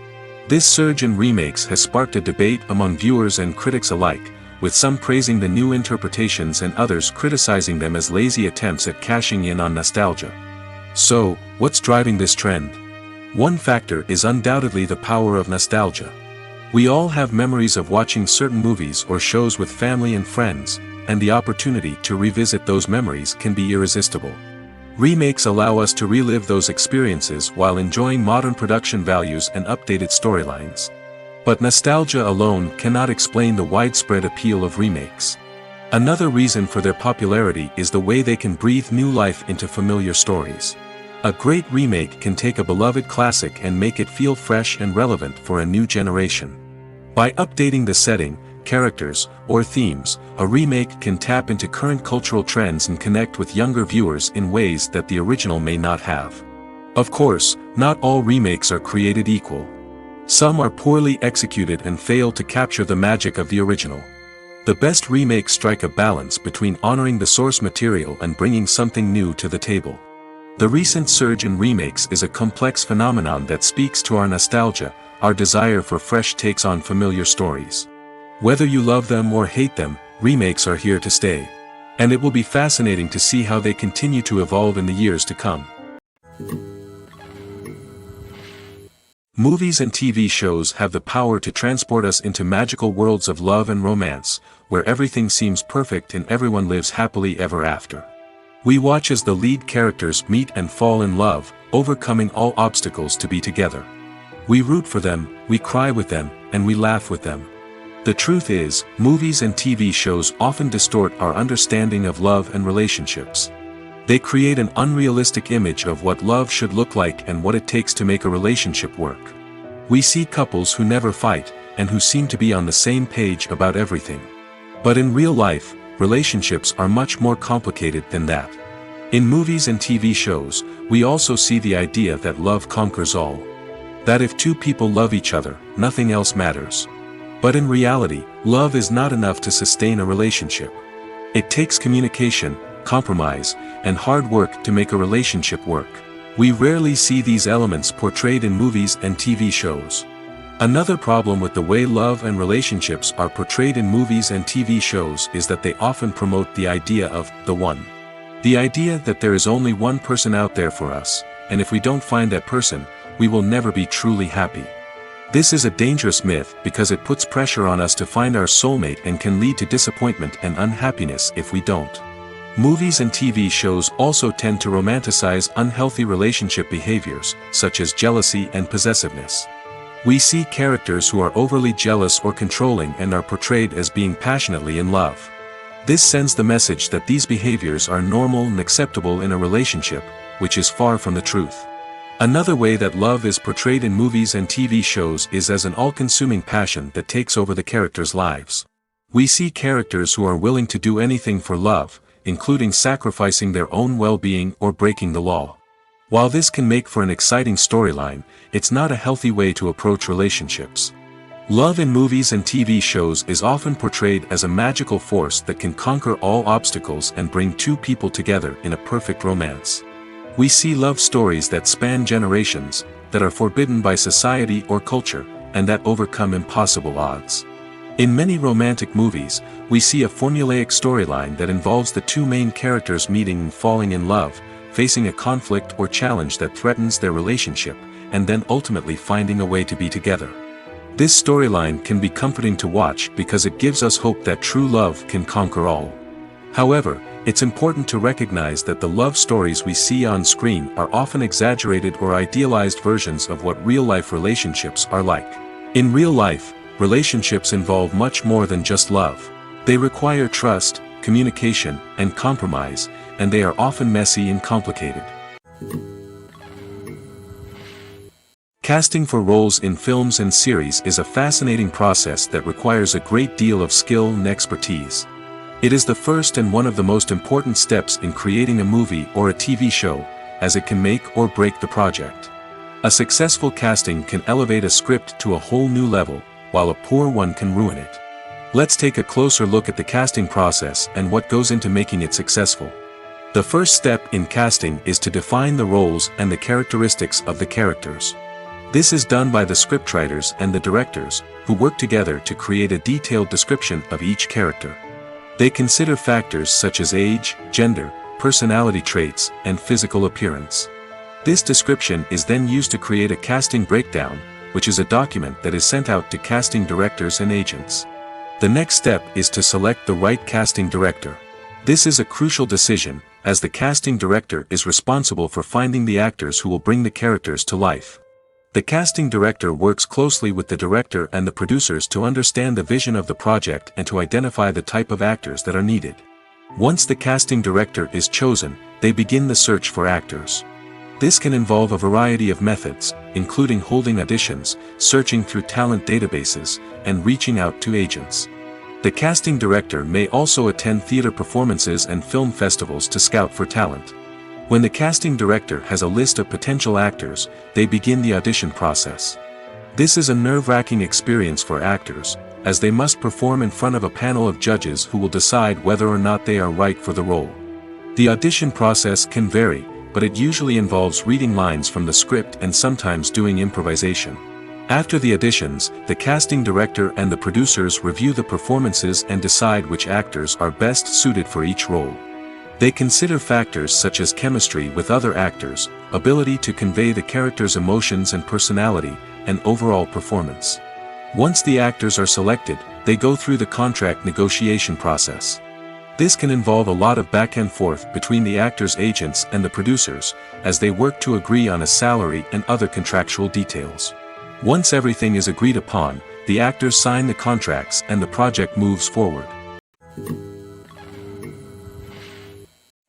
This surge in remakes has sparked a debate among viewers and critics alike, with some praising the new interpretations and others criticizing them as lazy attempts at cashing in on nostalgia. So, what's driving this trend? One factor is undoubtedly the power of nostalgia. We all have memories of watching certain movies or shows with family and friends, and the opportunity to revisit those memories can be irresistible. Remakes allow us to relive those experiences while enjoying modern production values and updated storylines. But nostalgia alone cannot explain the widespread appeal of remakes. Another reason for their popularity is the way they can breathe new life into familiar stories. A great remake can take a beloved classic and make it feel fresh and relevant for a new generation. By updating the setting, characters, or themes, a remake can tap into current cultural trends and connect with younger viewers in ways that the original may not have. Of course, not all remakes are created equal. Some are poorly executed and fail to capture the magic of the original. The best remakes strike a balance between honoring the source material and bringing something new to the table. The recent surge in remakes is a complex phenomenon that speaks to our nostalgia, our desire for fresh takes on familiar stories. Whether you love them or hate them, remakes are here to stay. And it will be fascinating to see how they continue to evolve in the years to come. Movies and TV shows have the power to transport us into magical worlds of love and romance, where everything seems perfect and everyone lives happily ever after. We watch as the lead characters meet and fall in love, overcoming all obstacles to be together. We root for them, we cry with them, and we laugh with them. The truth is, movies and TV shows often distort our understanding of love and relationships. They create an unrealistic image of what love should look like and what it takes to make a relationship work. We see couples who never fight, and who seem to be on the same page about everything. But in real life, relationships are much more complicated than that. In movies and TV shows, we also see the idea that love conquers all. That if two people love each other, nothing else matters. But in reality, love is not enough to sustain a relationship. It takes communication, compromise, and hard work to make a relationship work. We rarely see these elements portrayed in movies and TV shows. Another problem with the way love and relationships are portrayed in movies and TV shows is that they often promote the idea of the one. The idea that there is only one person out there for us, and if we don't find that person, we will never be truly happy. This is a dangerous myth because it puts pressure on us to find our soulmate and can lead to disappointment and unhappiness if we don't. Movies and TV shows also tend to romanticize unhealthy relationship behaviors, such as jealousy and possessiveness. We see characters who are overly jealous or controlling and are portrayed as being passionately in love. This sends the message that these behaviors are normal and acceptable in a relationship, which is far from the truth. Another way that love is portrayed in movies and TV shows is as an all-consuming passion that takes over the characters' lives. We see characters who are willing to do anything for love, including sacrificing their own well-being or breaking the law. While this can make for an exciting storyline, it's not a healthy way to approach relationships. Love in movies and TV shows is often portrayed as a magical force that can conquer all obstacles and bring two people together in a perfect romance. We see love stories that span generations, that are forbidden by society or culture, and that overcome impossible odds. In many romantic movies, we see a formulaic storyline that involves the two main characters meeting and falling in love, facing a conflict or challenge that threatens their relationship, and then ultimately finding a way to be together. This storyline can be comforting to watch because it gives us hope that true love can conquer all. However, it's important to recognize that the love stories we see on screen are often exaggerated or idealized versions of what real-life relationships are like. In real life, relationships involve much more than just love. They require trust, communication, and compromise, and they are often messy and complicated. Casting for roles in films and series is a fascinating process that requires a great deal of skill and expertise. It is the first and one of the most important steps in creating a movie or a TV show, as it can make or break the project. A successful casting can elevate a script to a whole new level, while a poor one can ruin it. Let's take a closer look at the casting process and what goes into making it successful. The first step in casting is to define the roles and the characteristics of the characters. This is done by the scriptwriters and the directors, who work together to create a detailed description of each character. They consider factors such as age, gender, personality traits, and physical appearance. This description is then used to create a casting breakdown, which is a document that is sent out to casting directors and agents. The next step is to select the right casting director. This is a crucial decision, as the casting director is responsible for finding the actors who will bring the characters to life. The casting director works closely with the director and the producers to understand the vision of the project and to identify the type of actors that are needed. Once the casting director is chosen, they begin the search for actors. This can involve a variety of methods, including holding auditions, searching through talent databases, and reaching out to agents. The casting director may also attend theater performances and film festivals to scout for talent. When the casting director has a list of potential actors, they begin the audition process. This is a nerve-wracking experience for actors, as they must perform in front of a panel of judges who will decide whether or not they are right for the role. The audition process can vary, but it usually involves reading lines from the script and sometimes doing improvisation. After the auditions, the casting director and the producers review the performances and decide which actors are best suited for each role. They consider factors such as chemistry with other actors, ability to convey the character's emotions and personality, and overall performance. Once the actors are selected, they go through the contract negotiation process. This can involve a lot of back and forth between the actors' agents and the producers, as they work to agree on a salary and other contractual details. Once everything is agreed upon, the actors sign the contracts and the project moves forward.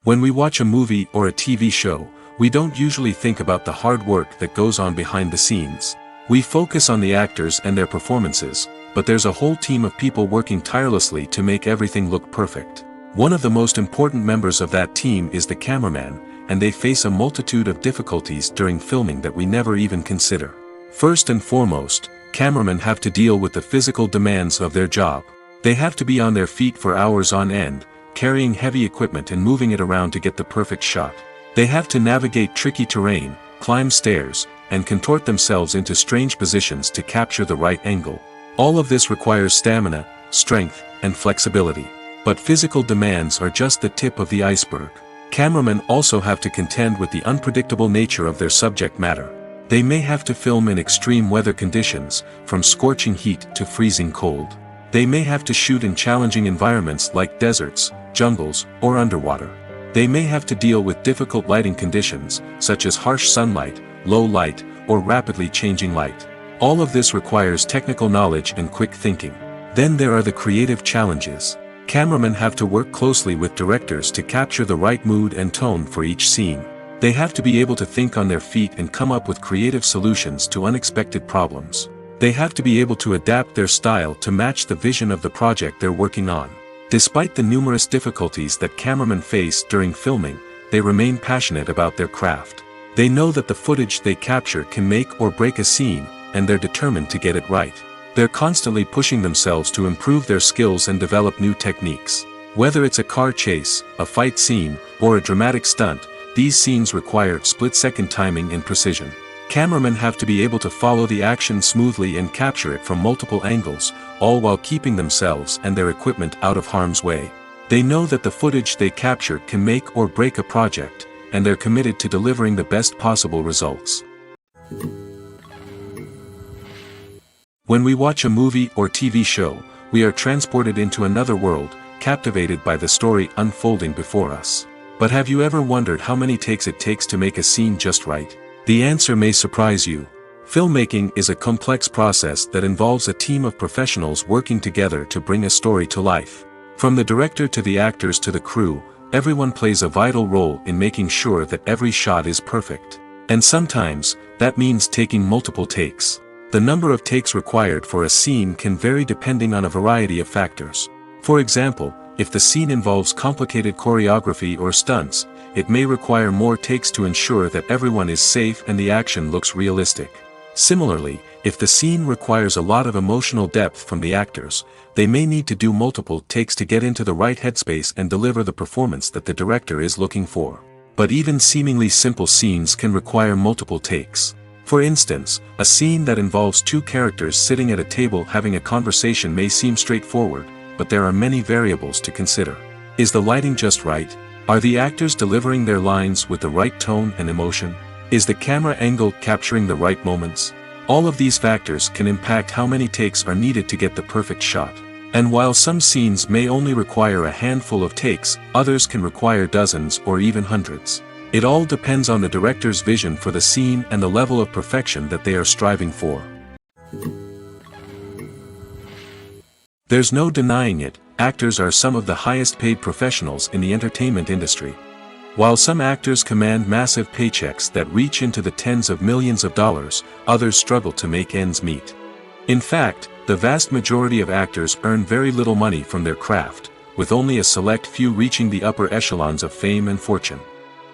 When we watch a movie or a TV show, we don't usually think about the hard work that goes on behind the scenes. We focus on the actors and their performances, but there's a whole team of people working tirelessly to make everything look perfect. One of the most important members of that team is the cameraman, and they face a multitude of difficulties during filming that we never even consider. First and foremost, cameramen have to deal with the physical demands of their job. They have to be on their feet for hours on end, carrying heavy equipment and moving it around to get the perfect shot. They have to navigate tricky terrain, climb stairs, and contort themselves into strange positions to capture the right angle. All of this requires stamina, strength, and flexibility. But physical demands are just the tip of the iceberg. Cameramen also have to contend with the unpredictable nature of their subject matter. They may have to film in extreme weather conditions, from scorching heat to freezing cold. They may have to shoot in challenging environments like deserts, jungles, or underwater. They may have to deal with difficult lighting conditions, such as harsh sunlight, low light, or rapidly changing light. All of this requires technical knowledge and quick thinking. Then there are the creative challenges. Cameramen have to work closely with directors to capture the right mood and tone for each scene. They have to be able to think on their feet and come up with creative solutions to unexpected problems. They have to be able to adapt their style to match the vision of the project they're working on. Despite the numerous difficulties that cameramen face during filming, they remain passionate about their craft. They know that the footage they capture can make or break a scene, and they're determined to get it right. They're constantly pushing themselves to improve their skills and develop new techniques. Whether it's a car chase, a fight scene, or a dramatic stunt, these scenes require split-second timing and precision. Cameramen have to be able to follow the action smoothly and capture it from multiple angles, all while keeping themselves and their equipment out of harm's way. They know that the footage they capture can make or break a project, and they're committed to delivering the best possible results. When we watch a movie or TV show, we are transported into another world, captivated by the story unfolding before us. But have you ever wondered how many takes it takes to make a scene just right? The answer may surprise you. Filmmaking is a complex process that involves a team of professionals working together to bring a story to life. From the director to the actors to the crew, everyone plays a vital role in making sure that every shot is perfect. And sometimes, that means taking multiple takes. The number of takes required for a scene can vary depending on a variety of factors. For example, if the scene involves complicated choreography or stunts, it may require more takes to ensure that everyone is safe and the action looks realistic. Similarly, if the scene requires a lot of emotional depth from the actors, they may need to do multiple takes to get into the right headspace and deliver the performance that the director is looking for. But even seemingly simple scenes can require multiple takes. For instance, a scene that involves two characters sitting at a table having a conversation may seem straightforward, but there are many variables to consider. Is the lighting just right? Are the actors delivering their lines with the right tone and emotion? Is the camera angle capturing the right moments? All of these factors can impact how many takes are needed to get the perfect shot. And while some scenes may only require a handful of takes, others can require dozens or even hundreds. It all depends on the director's vision for the scene and the level of perfection that they are striving for. There's no denying it, actors are some of the highest paid professionals in the entertainment industry. While some actors command massive paychecks that reach into the tens of millions of dollars, others struggle to make ends meet. In fact, the vast majority of actors earn very little money from their craft, with only a select few reaching the upper echelons of fame and fortune.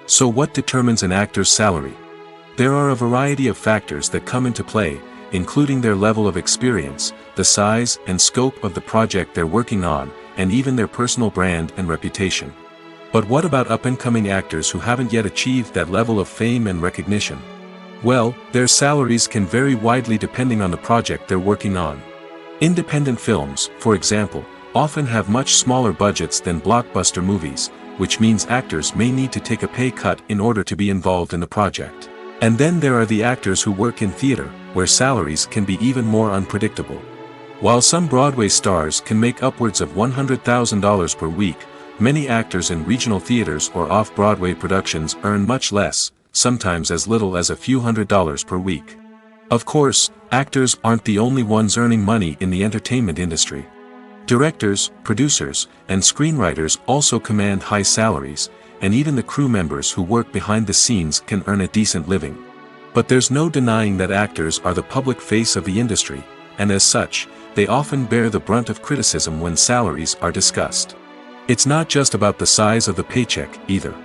So what determines an actor's salary? There are a variety of factors that come into play, including their level of experience, the size and scope of the project they're working on, and even their personal brand and reputation. But what about up-and-coming actors who haven't yet achieved that level of fame and recognition? Well, their salaries can vary widely depending on the project they're working on. Independent films, for example, often have much smaller budgets than blockbuster movies, which means actors may need to take a pay cut in order to be involved in the project. And then there are the actors who work in theater, where salaries can be even more unpredictable. While some Broadway stars can make upwards of $100,000 per week, many actors in regional theaters or off-Broadway productions earn much less, sometimes as little as a few $100s per week. Of course, actors aren't the only ones earning money in the entertainment industry. Directors, producers, and screenwriters also command high salaries, and even the crew members who work behind the scenes can earn a decent living. But there's no denying that actors are the public face of the industry, and as such, they often bear the brunt of criticism when salaries are discussed. It's not just about the size of the paycheck, either.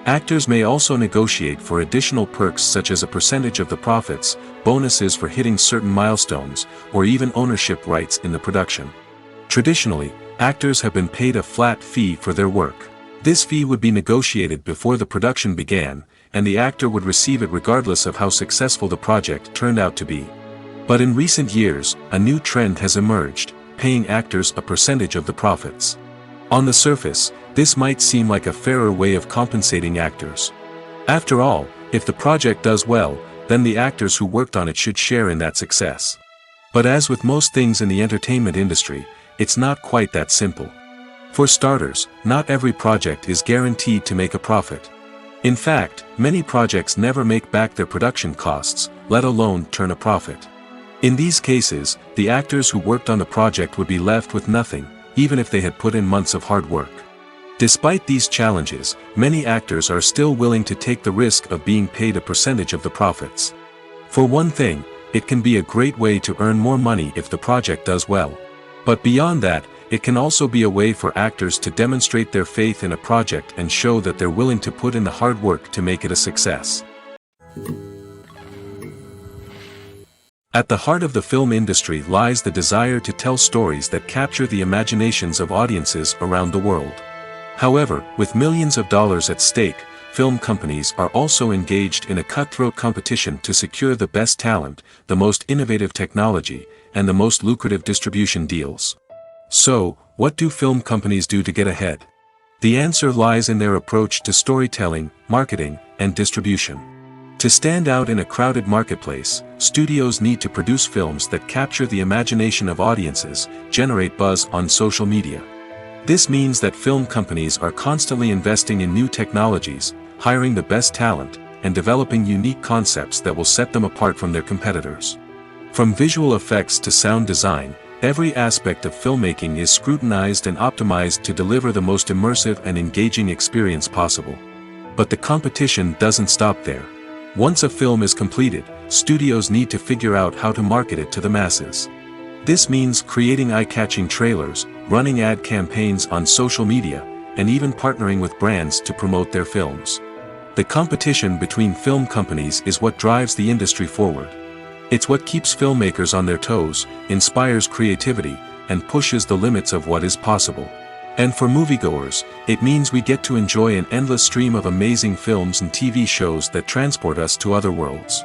Actors may also negotiate for additional perks such as a percentage of the profits, bonuses for hitting certain milestones, or even ownership rights in the production. Traditionally, actors have been paid a flat fee for their work. This fee would be negotiated before the production began, and the actor would receive it regardless of how successful the project turned out to be. But in recent years, a new trend has emerged, paying actors a percentage of the profits. On the surface, this might seem like a fairer way of compensating actors. After all, if the project does well, then the actors who worked on it should share in that success. But as with most things in the entertainment industry, it's not quite that simple. For starters, not every project is guaranteed to make a profit. In fact, many projects never make back their production costs, let alone turn a profit. In these cases, the actors who worked on the project would be left with nothing, even if they had put in months of hard work. Despite these challenges, many actors are still willing to take the risk of being paid a percentage of the profits. For one thing, it can be a great way to earn more money if the project does well. But beyond that, it can also be a way for actors to demonstrate their faith in a project and show that they're willing to put in the hard work to make it a success. At the heart of the film industry lies the desire to tell stories that capture the imaginations of audiences around the world. However, with millions of dollars at stake, film companies are also engaged in a cutthroat competition to secure the best talent, the most innovative technology, and the most lucrative distribution deals. So, what do film companies do to get ahead? The answer lies in their approach to storytelling, marketing, and distribution. To stand out in a crowded marketplace, studios need to produce films that capture the imagination of audiences, generate buzz on social media. This means that film companies are constantly investing in new technologies, hiring the best talent, and developing unique concepts that will set them apart from their competitors. From visual effects to sound design, every aspect of filmmaking is scrutinized and optimized to deliver the most immersive and engaging experience possible. But the competition doesn't stop there. Once a film is completed, studios need to figure out how to market it to the masses. This means creating eye-catching trailers, running ad campaigns on social media, and even partnering with brands to promote their films. The competition between film companies is what drives the industry forward. It's what keeps filmmakers on their toes, inspires creativity, and pushes the limits of what is possible. And for moviegoers, it means we get to enjoy an endless stream of amazing films and TV shows that transport us to other worlds.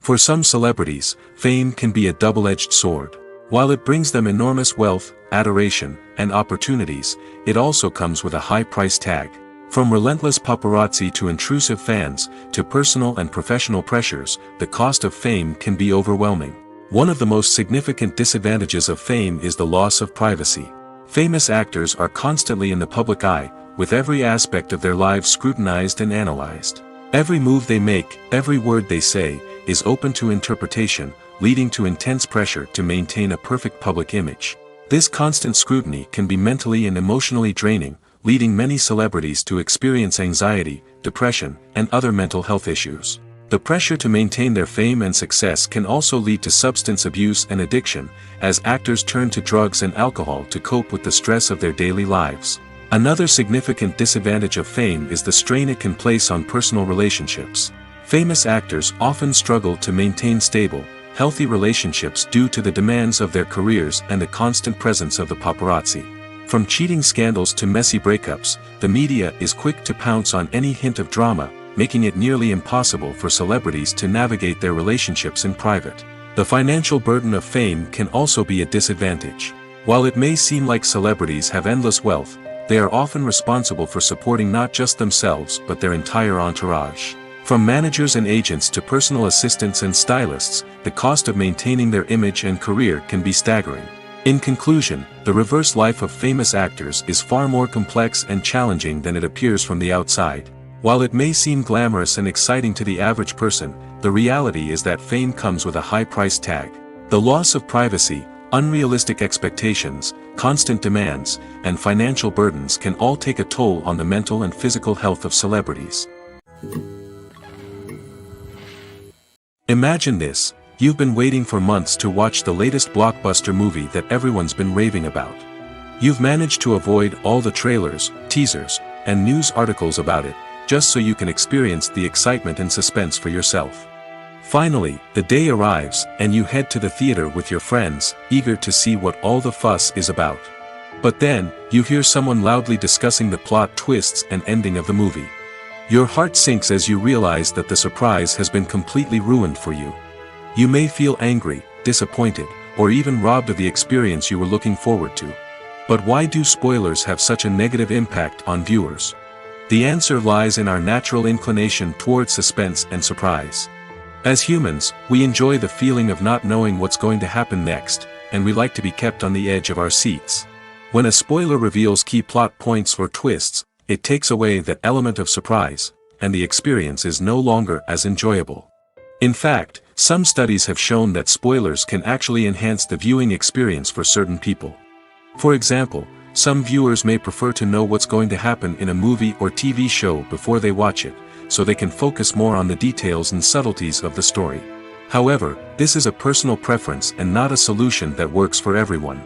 For some celebrities, fame can be a double-edged sword. While it brings them enormous wealth, adoration, and opportunities, it also comes with a high price tag. From relentless paparazzi to intrusive fans, to personal and professional pressures, the cost of fame can be overwhelming. One of the most significant disadvantages of fame is the loss of privacy. Famous actors are constantly in the public eye, with every aspect of their lives scrutinized and analyzed. Every move they make, every word they say, is open to interpretation, leading to intense pressure to maintain a perfect public image. This constant scrutiny can be mentally and emotionally draining, leading many celebrities to experience anxiety, depression, and other mental health issues. The pressure to maintain their fame and success can also lead to substance abuse and addiction, as actors turn to drugs and alcohol to cope with the stress of their daily lives. Another significant disadvantage of fame is the strain it can place on personal relationships. Famous actors often struggle to maintain stable, healthy relationships due to the demands of their careers and the constant presence of the paparazzi. From cheating scandals to messy breakups, the media is quick to pounce on any hint of drama, making it nearly impossible for celebrities to navigate their relationships in private. The financial burden of fame can also be a disadvantage. While it may seem like celebrities have endless wealth, they are often responsible for supporting not just themselves but their entire entourage. From managers and agents to personal assistants and stylists, the cost of maintaining their image and career can be staggering. In conclusion, the reverse life of famous actors is far more complex and challenging than it appears from the outside. While it may seem glamorous and exciting to the average person, the reality is that fame comes with a high price tag. The loss of privacy, unrealistic expectations, constant demands, and financial burdens can all take a toll on the mental and physical health of celebrities. Imagine this: you've been waiting for months to watch the latest blockbuster movie that everyone's been raving about. You've managed to avoid all the trailers, teasers, and news articles about it, just so you can experience the excitement and suspense for yourself. Finally, the day arrives, and you head to the theater with your friends, eager to see what all the fuss is about. But then, you hear someone loudly discussing the plot twists and ending of the movie. Your heart sinks as you realize that the surprise has been completely ruined for you. You may feel angry, disappointed, or even robbed of the experience you were looking forward to. But why do spoilers have such a negative impact on viewers? The answer lies in our natural inclination toward suspense and surprise. As humans, we enjoy the feeling of not knowing what's going to happen next, and we like to be kept on the edge of our seats. When a spoiler reveals key plot points or twists, it takes away that element of surprise, and the experience is no longer as enjoyable. In fact, some studies have shown that spoilers can actually enhance the viewing experience for certain people. For example, some viewers may prefer to know what's going to happen in a movie or TV show before they watch it, so they can focus more on the details and subtleties of the story. However, this is a personal preference and not a solution that works for everyone.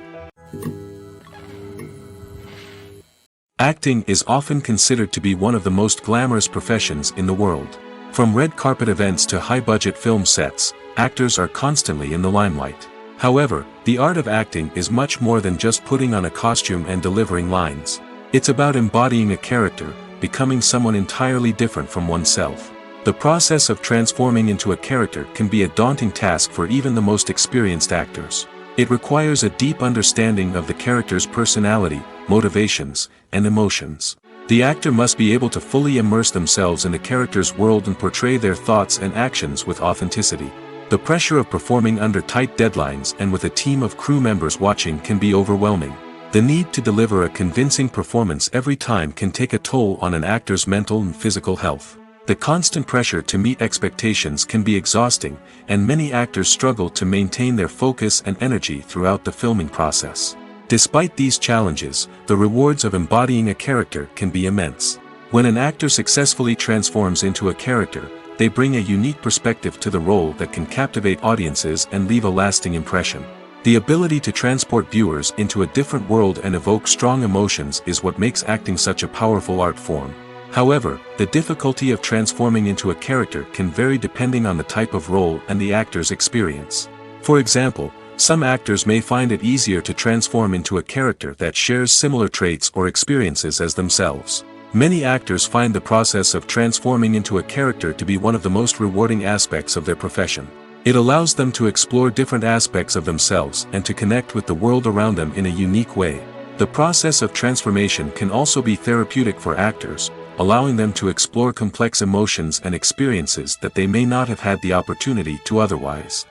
Acting is often considered to be one of the most glamorous professions in the world. From red carpet events to high-budget film sets, actors are constantly in the limelight. However, the art of acting is much more than just putting on a costume and delivering lines. It's about embodying a character, becoming someone entirely different from oneself. The process of transforming into a character can be a daunting task for even the most experienced actors. It requires a deep understanding of the character's personality, motivations, and emotions. The actor must be able to fully immerse themselves in the character's world and portray their thoughts and actions with authenticity. The pressure of performing under tight deadlines and with a team of crew members watching can be overwhelming. The need to deliver a convincing performance every time can take a toll on an actor's mental and physical health. The constant pressure to meet expectations can be exhausting, and many actors struggle to maintain their focus and energy throughout the filming process. Despite these challenges, the rewards of embodying a character can be immense. When an actor successfully transforms into a character, they bring a unique perspective to the role that can captivate audiences and leave a lasting impression. The ability to transport viewers into a different world and evoke strong emotions is what makes acting such a powerful art form. However, the difficulty of transforming into a character can vary depending on the type of role and the actor's experience. For example, some actors may find it easier to transform into a character that shares similar traits or experiences as themselves. Many actors find the process of transforming into a character to be one of the most rewarding aspects of their profession. It allows them to explore different aspects of themselves and to connect with the world around them in a unique way. The process of transformation can also be therapeutic for actors, allowing them to explore complex emotions and experiences that they may not have had the opportunity to otherwise.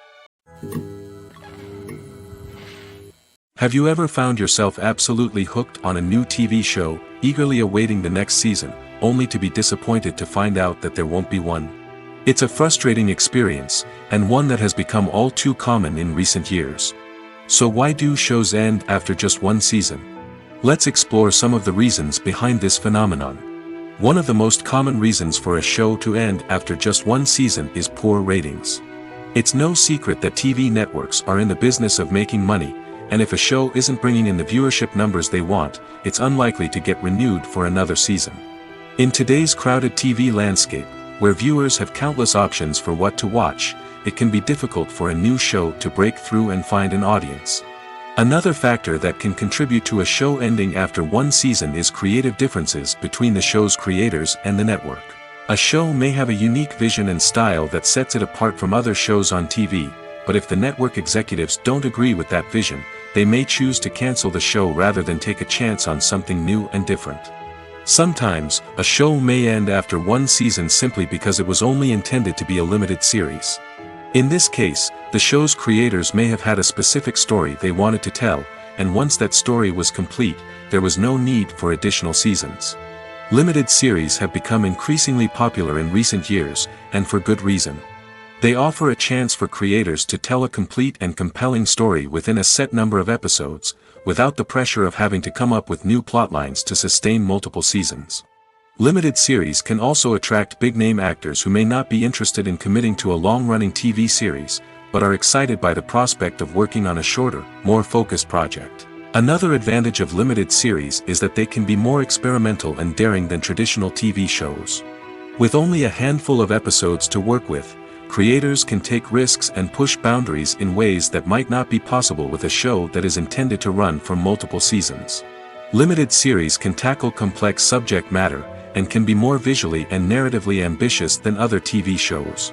Have you ever found yourself absolutely hooked on a new TV show, eagerly awaiting the next season, only to be disappointed to find out that there won't be one? It's a frustrating experience, and one that has become all too common in recent years. So why do shows end after just one season? Let's explore some of the reasons behind this phenomenon. One of the most common reasons for a show to end after just one season is poor ratings. It's no secret that TV networks are in the business of making money, and if a show isn't bringing in the viewership numbers they want, it's unlikely to get renewed for another season. In today's crowded TV landscape, where viewers have countless options for what to watch, it can be difficult for a new show to break through and find an audience. Another factor that can contribute to a show ending after one season is creative differences between the show's creators and the network. A show may have a unique vision and style that sets it apart from other shows on TV, but if the network executives don't agree with that vision, they may choose to cancel the show rather than take a chance on something new and different. Sometimes, a show may end after one season simply because it was only intended to be a limited series. In this case, the show's creators may have had a specific story they wanted to tell, and once that story was complete, there was no need for additional seasons. Limited series have become increasingly popular in recent years, and for good reason. They offer a chance for creators to tell a complete and compelling story within a set number of episodes, without the pressure of having to come up with new plotlines to sustain multiple seasons. Limited series can also attract big-name actors who may not be interested in committing to a long-running TV series, but are excited by the prospect of working on a shorter, more focused project. Another advantage of limited series is that they can be more experimental and daring than traditional TV shows. With only a handful of episodes to work with, creators can take risks and push boundaries in ways that might not be possible with a show that is intended to run for multiple seasons. Limited series can tackle complex subject matter, and can be more visually and narratively ambitious than other TV shows.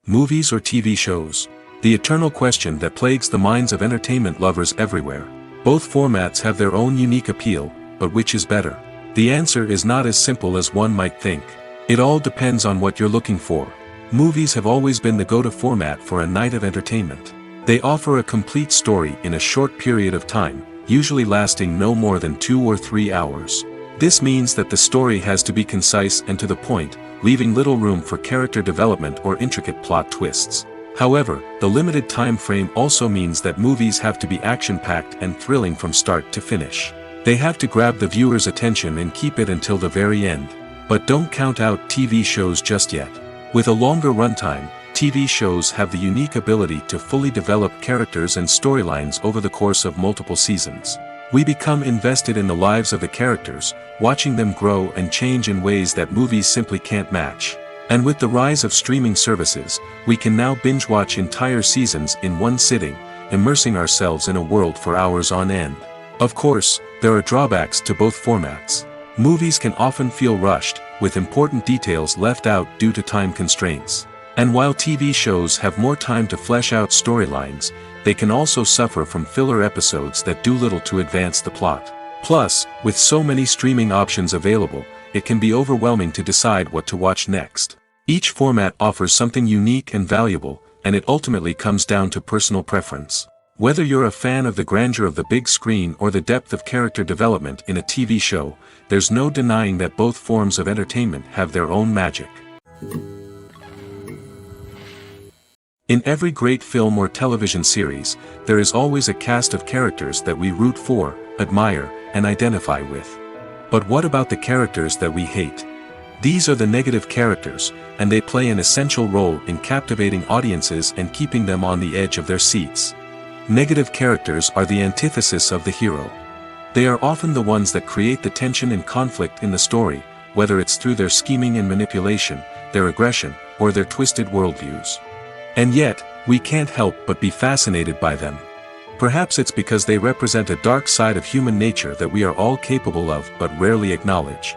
Movies or TV shows? The eternal question that plagues the minds of entertainment lovers everywhere. Both formats have their own unique appeal, but which is better? The answer is not as simple as one might think. It all depends on what you're looking for. Movies have always been the go-to format for a night of entertainment. They offer a complete story in a short period of time, usually lasting no more than 2 or 3 hours. This means that the story has to be concise and to the point, leaving little room for character development or intricate plot twists. However, the limited time frame also means that movies have to be action-packed and thrilling from start to finish. They have to grab the viewer's attention and keep it until the very end. But don't count out TV shows just yet. With a longer runtime, TV shows have the unique ability to fully develop characters and storylines over the course of multiple seasons. We become invested in the lives of the characters, watching them grow and change in ways that movies simply can't match. And with the rise of streaming services, we can now binge-watch entire seasons in one sitting, immersing ourselves in a world for hours on end. Of course, there are drawbacks to both formats. Movies can often feel rushed, with important details left out due to time constraints. And while TV shows have more time to flesh out storylines, they can also suffer from filler episodes that do little to advance the plot. Plus, with so many streaming options available, it can be overwhelming to decide what to watch next. Each format offers something unique and valuable, and it ultimately comes down to personal preference. Whether you're a fan of the grandeur of the big screen or the depth of character development in a TV show, there's no denying that both forms of entertainment have their own magic. In every great film or television series, there is always a cast of characters that we root for, admire, and identify with. But what about the characters that we hate? These are the negative characters, and they play an essential role in captivating audiences and keeping them on the edge of their seats. Negative characters are the antithesis of the hero. They are often the ones that create the tension and conflict in the story, whether it's through their scheming and manipulation, their aggression, or their twisted worldviews. And yet, we can't help but be fascinated by them. Perhaps it's because they represent a dark side of human nature that we are all capable of but rarely acknowledge.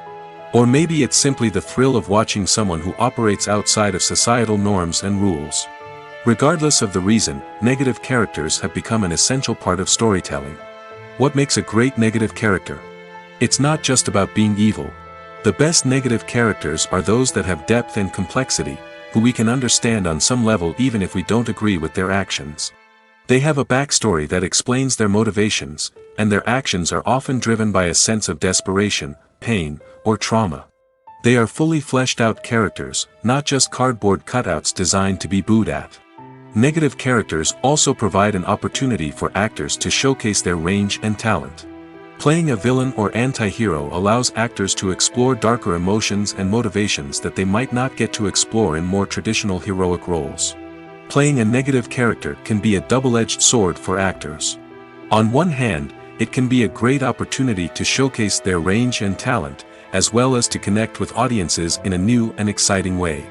Or maybe it's simply the thrill of watching someone who operates outside of societal norms and rules. Regardless of the reason, negative characters have become an essential part of storytelling. What makes a great negative character? It's not just about being evil. The best negative characters are those that have depth and complexity, who we can understand on some level even if we don't agree with their actions. They have a backstory that explains their motivations, and their actions are often driven by a sense of desperation, pain, or trauma. They are fully fleshed out characters, not just cardboard cutouts designed to be booed at. Negative characters also provide an opportunity for actors to showcase their range and talent. Playing a villain or anti-hero allows actors to explore darker emotions and motivations that they might not get to explore in more traditional heroic roles. Playing a negative character can be a double-edged sword for actors. On one hand, it can be a great opportunity to showcase their range and talent, as well as to connect with audiences in a new and exciting way.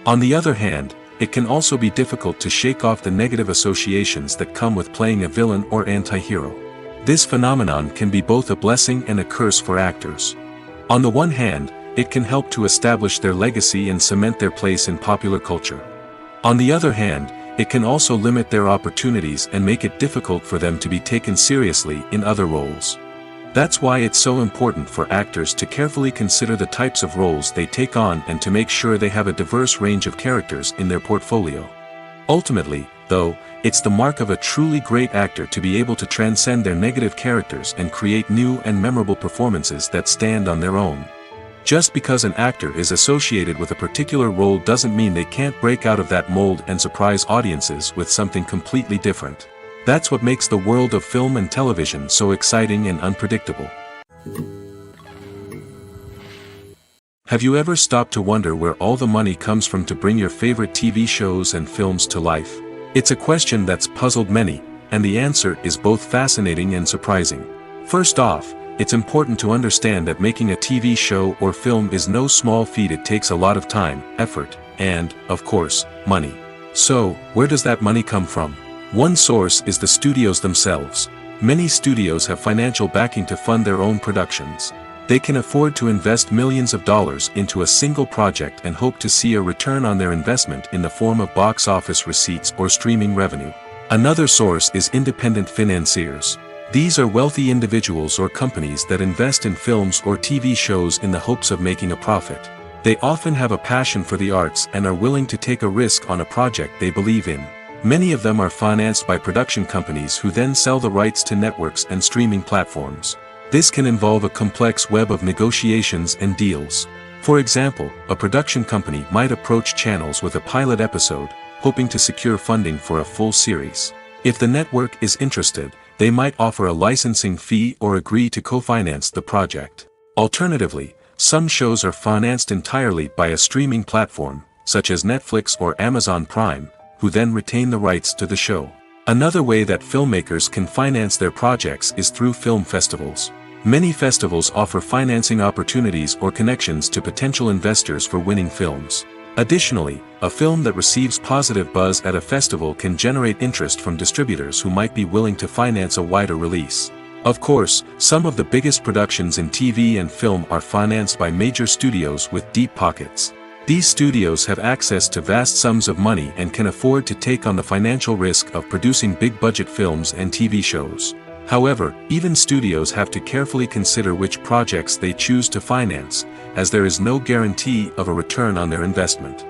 On the other hand, it can also be difficult to shake off the negative associations that come with playing a villain or anti-hero. This phenomenon can be both a blessing and a curse for actors. On the one hand, it can help to establish their legacy and cement their place in popular culture. On the other hand, it can also limit their opportunities and make it difficult for them to be taken seriously in other roles. That's why it's so important for actors to carefully consider the types of roles they take on and to make sure they have a diverse range of characters in their portfolio. Ultimately, though, it's the mark of a truly great actor to be able to transcend their negative characters and create new and memorable performances that stand on their own. Just because an actor is associated with a particular role doesn't mean they can't break out of that mold and surprise audiences with something completely different. That's what makes the world of film and television so exciting and unpredictable. Have you ever stopped to wonder where all the money comes from to bring your favorite TV shows and films to life? It's a question that's puzzled many, and the answer is both fascinating and surprising. First off, it's important to understand that making a TV show or film is no small feat. It takes a lot of time, effort, and, of course, money. So, where does that money come from? One source is the studios themselves. Many studios have financial backing to fund their own productions. They can afford to invest millions of dollars into a single project and hope to see a return on their investment in the form of box office receipts or streaming revenue. Another source is independent financiers. These are wealthy individuals or companies that invest in films or TV shows in the hopes of making a profit. They often have a passion for the arts and are willing to take a risk on a project they believe in. Many of them are financed by production companies who then sell the rights to networks and streaming platforms. This can involve a complex web of negotiations and deals. For example, a production company might approach channels with a pilot episode, hoping to secure funding for a full series. If the network is interested, they might offer a licensing fee or agree to co-finance the project. Alternatively, some shows are financed entirely by a streaming platform, such as Netflix or Amazon Prime, who then retain the rights to the show. Another way that filmmakers can finance their projects is through film festivals. Many festivals offer financing opportunities or connections to potential investors for winning films. Additionally, a film that receives positive buzz at a festival can generate interest from distributors who might be willing to finance a wider release. Of course, some of the biggest productions in TV and film are financed by major studios with deep pockets. These studios have access to vast sums of money and can afford to take on the financial risk of producing big-budget films and TV shows. However, even studios have to carefully consider which projects they choose to finance, as there is no guarantee of a return on their investment.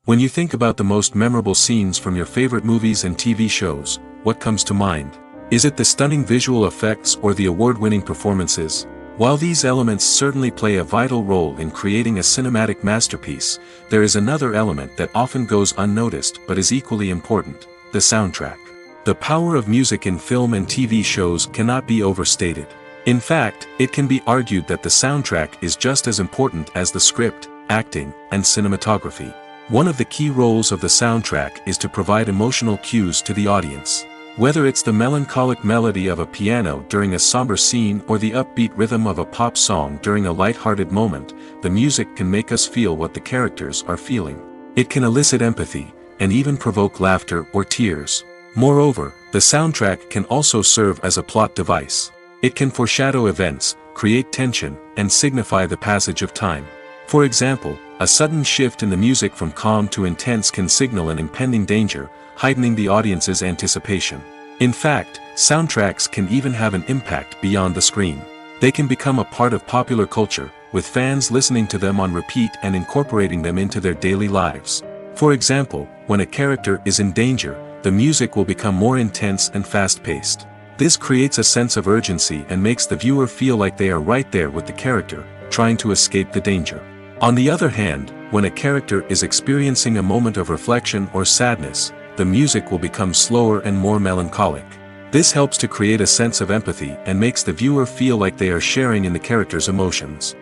When you think about the most memorable scenes from your favorite movies and TV shows, what comes to mind? Is it the stunning visual effects or the award-winning performances? While these elements certainly play a vital role in creating a cinematic masterpiece, there is another element that often goes unnoticed but is equally important: the soundtrack. The power of music in film and TV shows cannot be overstated. In fact, it can be argued that the soundtrack is just as important as the script, acting, and cinematography. One of the key roles of the soundtrack is to provide emotional cues to the audience. Whether it's the melancholic melody of a piano during a somber scene or the upbeat rhythm of a pop song during a light-hearted moment, the music can make us feel what the characters are feeling. It can elicit empathy, and even provoke laughter or tears. Moreover, the soundtrack can also serve as a plot device. It can foreshadow events, create tension, and signify the passage of time. For example, a sudden shift in the music from calm to intense can signal an impending danger, heightening the audience's anticipation. In fact, soundtracks can even have an impact beyond the screen. They can become a part of popular culture, with fans listening to them on repeat and incorporating them into their daily lives. For example, when a character is in danger, the music will become more intense and fast-paced. This creates a sense of urgency and makes the viewer feel like they are right there with the character, trying to escape the danger. On the other hand, when a character is experiencing a moment of reflection or sadness, the music will become slower and more melancholic. This helps to create a sense of empathy and makes the viewer feel like they are sharing in the character's emotions.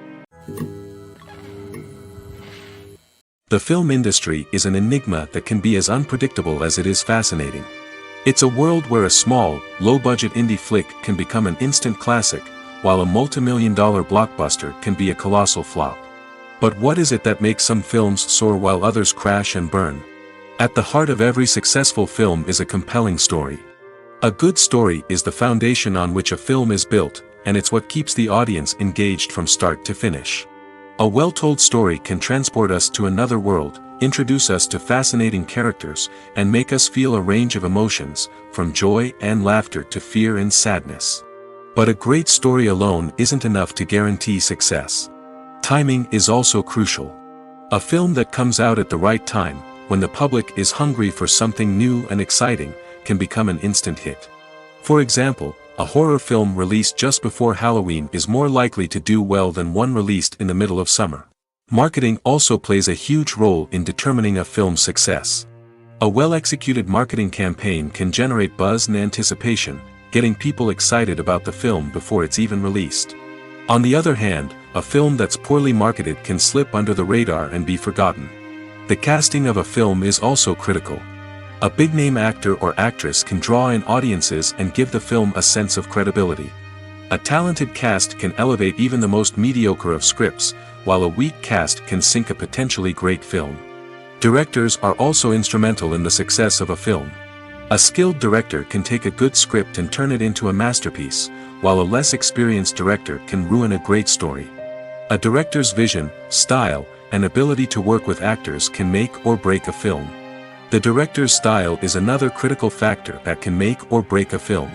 The film industry is an enigma that can be as unpredictable as it is fascinating. It's a world where a small, low-budget indie flick can become an instant classic, while a multi-million-dollar blockbuster can be a colossal flop. But what is it that makes some films soar while others crash and burn? At the heart of every successful film is a compelling story. A good story is the foundation on which a film is built, and it's what keeps the audience engaged from start to finish. A well-told story can transport us to another world, introduce us to fascinating characters, and make us feel a range of emotions, from joy and laughter to fear and sadness. But a great story alone isn't enough to guarantee success. Timing is also crucial. A film that comes out at the right time, when the public is hungry for something new and exciting, can become an instant hit. For example, a horror film released just before Halloween is more likely to do well than one released in the middle of summer. Marketing also plays a huge role in determining a film's success. A well-executed marketing campaign can generate buzz and anticipation, getting people excited about the film before it's even released. On the other hand, a film that's poorly marketed can slip under the radar and be forgotten. The casting of a film is also critical. A big-name actor or actress can draw in audiences and give the film a sense of credibility. A talented cast can elevate even the most mediocre of scripts, while a weak cast can sink a potentially great film. Directors are also instrumental in the success of a film. A skilled director can take a good script and turn it into a masterpiece, while a less experienced director can ruin a great story. A director's vision, style, and ability to work with actors can make or break a film. The director's style is another critical factor that can make or break a film.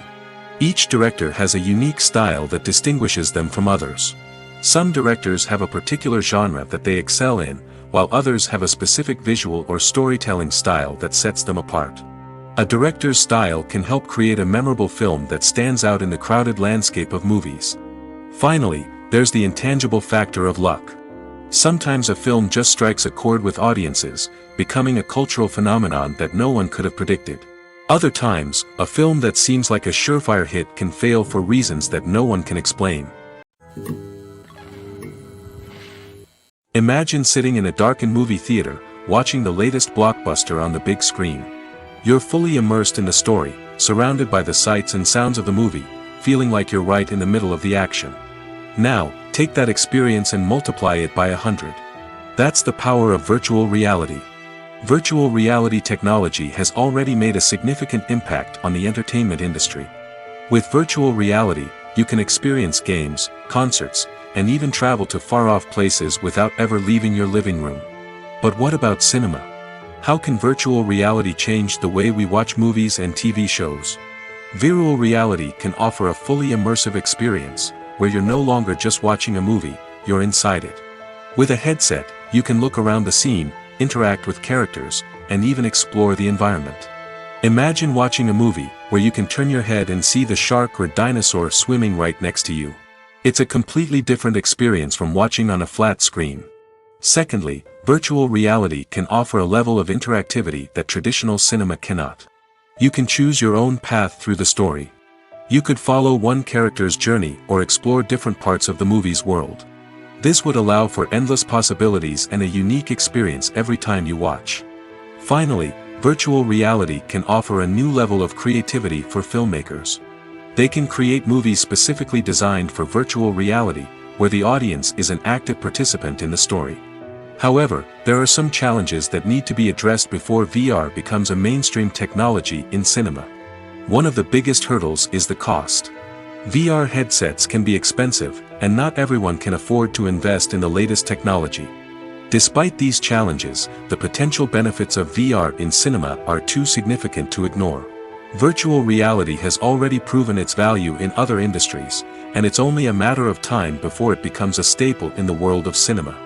Each director has a unique style that distinguishes them from others. Some directors have a particular genre that they excel in, while others have a specific visual or storytelling style that sets them apart. A director's style can help create a memorable film that stands out in the crowded landscape of movies. Finally, there's the intangible factor of luck. Sometimes a film just strikes a chord with audiences, becoming a cultural phenomenon that no one could have predicted. Other times, a film that seems like a surefire hit can fail for reasons that no one can explain. Imagine sitting in a darkened movie theater, watching the latest blockbuster on the big screen. You're fully immersed in the story, surrounded by the sights and sounds of the movie, feeling like you're right in the middle of the action. Now, take that experience and multiply it by 100. That's the power of virtual reality. Virtual reality technology has already made a significant impact on the entertainment industry. With virtual reality, you can experience games, concerts, and even travel to far-off places without ever leaving your living room. But what about cinema? How can virtual reality change the way we watch movies and TV shows? Virtual reality can offer a fully immersive experience, where you're no longer just watching a movie, you're inside it. With a headset, you can look around the scene, interact with characters, and even explore the environment. Imagine watching a movie where you can turn your head and see the shark or dinosaur swimming right next to you. It's a completely different experience from watching on a flat screen. Secondly, virtual reality can offer a level of interactivity that traditional cinema cannot. You can choose your own path through the story. You could follow one character's journey or explore different parts of the movie's world. This would allow for endless possibilities and a unique experience every time you watch. Finally, virtual reality can offer a new level of creativity for filmmakers. They can create movies specifically designed for virtual reality, where the audience is an active participant in the story. However, there are some challenges that need to be addressed before VR becomes a mainstream technology in cinema. One of the biggest hurdles is the cost. VR headsets can be expensive, and not everyone can afford to invest in the latest technology. Despite these challenges, the potential benefits of VR in cinema are too significant to ignore. Virtual reality has already proven its value in other industries, and it's only a matter of time before it becomes a staple in the world of cinema.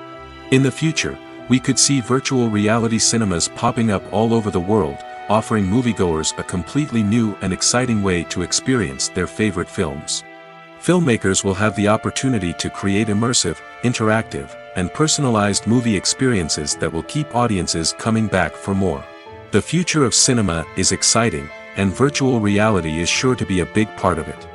In the future, we could see virtual reality cinemas popping up all over the world, offering moviegoers a completely new and exciting way to experience their favorite films. Filmmakers will have the opportunity to create immersive, interactive, and personalized movie experiences that will keep audiences coming back for more. The future of cinema is exciting, and virtual reality is sure to be a big part of it.